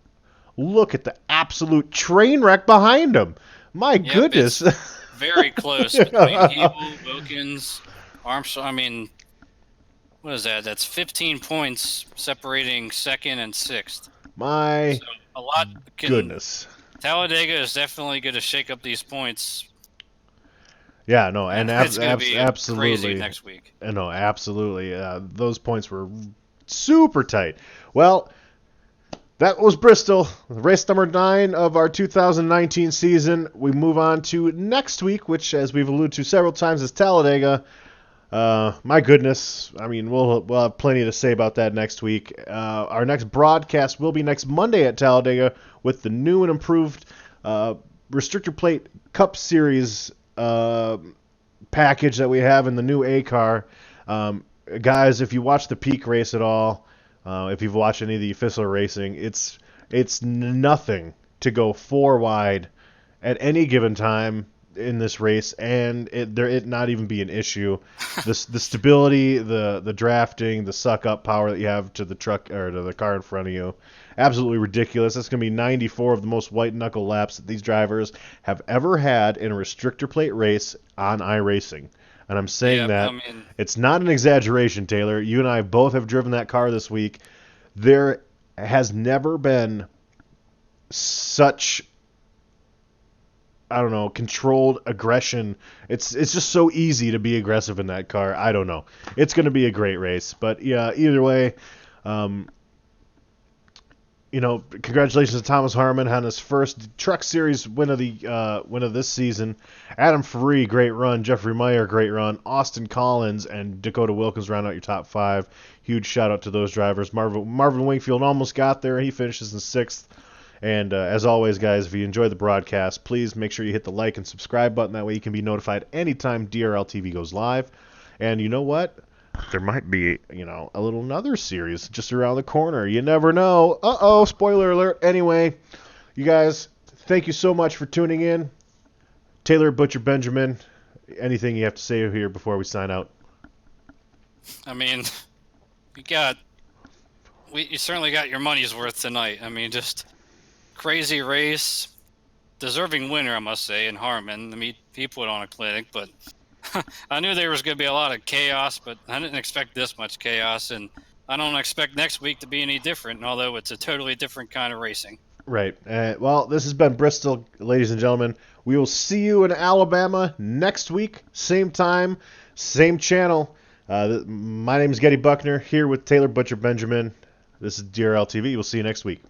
look at the absolute train wreck behind him. My goodness. It's very close between Hebel, Wilkins, Armstrong. I mean, what is that? That's 15 points separating 2nd and 6th. My a lot goodness. Talladega is definitely going to shake up these points. Yeah, no, and it's going to be absolutely crazy next week. No, absolutely. Those points were super tight. Well, that was Bristol, race number 9 of our 2019 season. We move on to next week, which, as we've alluded to several times, is Talladega. My goodness, I mean, we'll have plenty to say about that next week. Our next broadcast will be next Monday at Talladega with the new and improved Restrictor Plate Cup Series package that we have in the new A car. Guys, if you watch the Peak race at all, if you've watched any of the official racing, it's nothing to go 4 wide at any given time in this race, and it not even be an issue. The stability, the drafting, the suck up power that you have to the truck or to the car in front of you, absolutely ridiculous. That's going to be 94 of the most white knuckle laps that these drivers have ever had in a restrictor plate race on iRacing. And I'm saying it's not an exaggeration, Taylor. You and I both have driven that car this week. There has never been such, I don't know, controlled aggression. It's just so easy to be aggressive in that car. I don't know. It's going to be a great race. But yeah, either way, congratulations to Thomas Harmon on his first Truck Series win of this season. Adam Faree, great run. Jeffrey Meyer, great run. Austin Collins and Dakota Wilkins round out your top 5. Huge shout out to those drivers. Marvin Wingfield almost got there. He finishes in 6th. And as always, guys, if you enjoyed the broadcast, please make sure you hit the like and subscribe button. That way you can be notified anytime DRL TV goes live. And you know what? There might be, a little another series just around the corner. You never know. Uh-oh, spoiler alert. Anyway, you guys, thank you so much for tuning in. Taylor Butcher Benjamin, anything you have to say here before we sign out? I mean, you certainly got your money's worth tonight. I mean, just crazy race, deserving winner, I must say, in Harmon. I mean, he put on a clinic, but I knew there was going to be a lot of chaos, but I didn't expect this much chaos, and I don't expect next week to be any different, although it's a totally different kind of racing. Right. Well, this has been Bristol, ladies and gentlemen. We will see you in Alabama next week, same time, same channel. My name is Getty Buckner, here with Taylor Butcher Benjamin. This is DRL TV. We'll see you next week.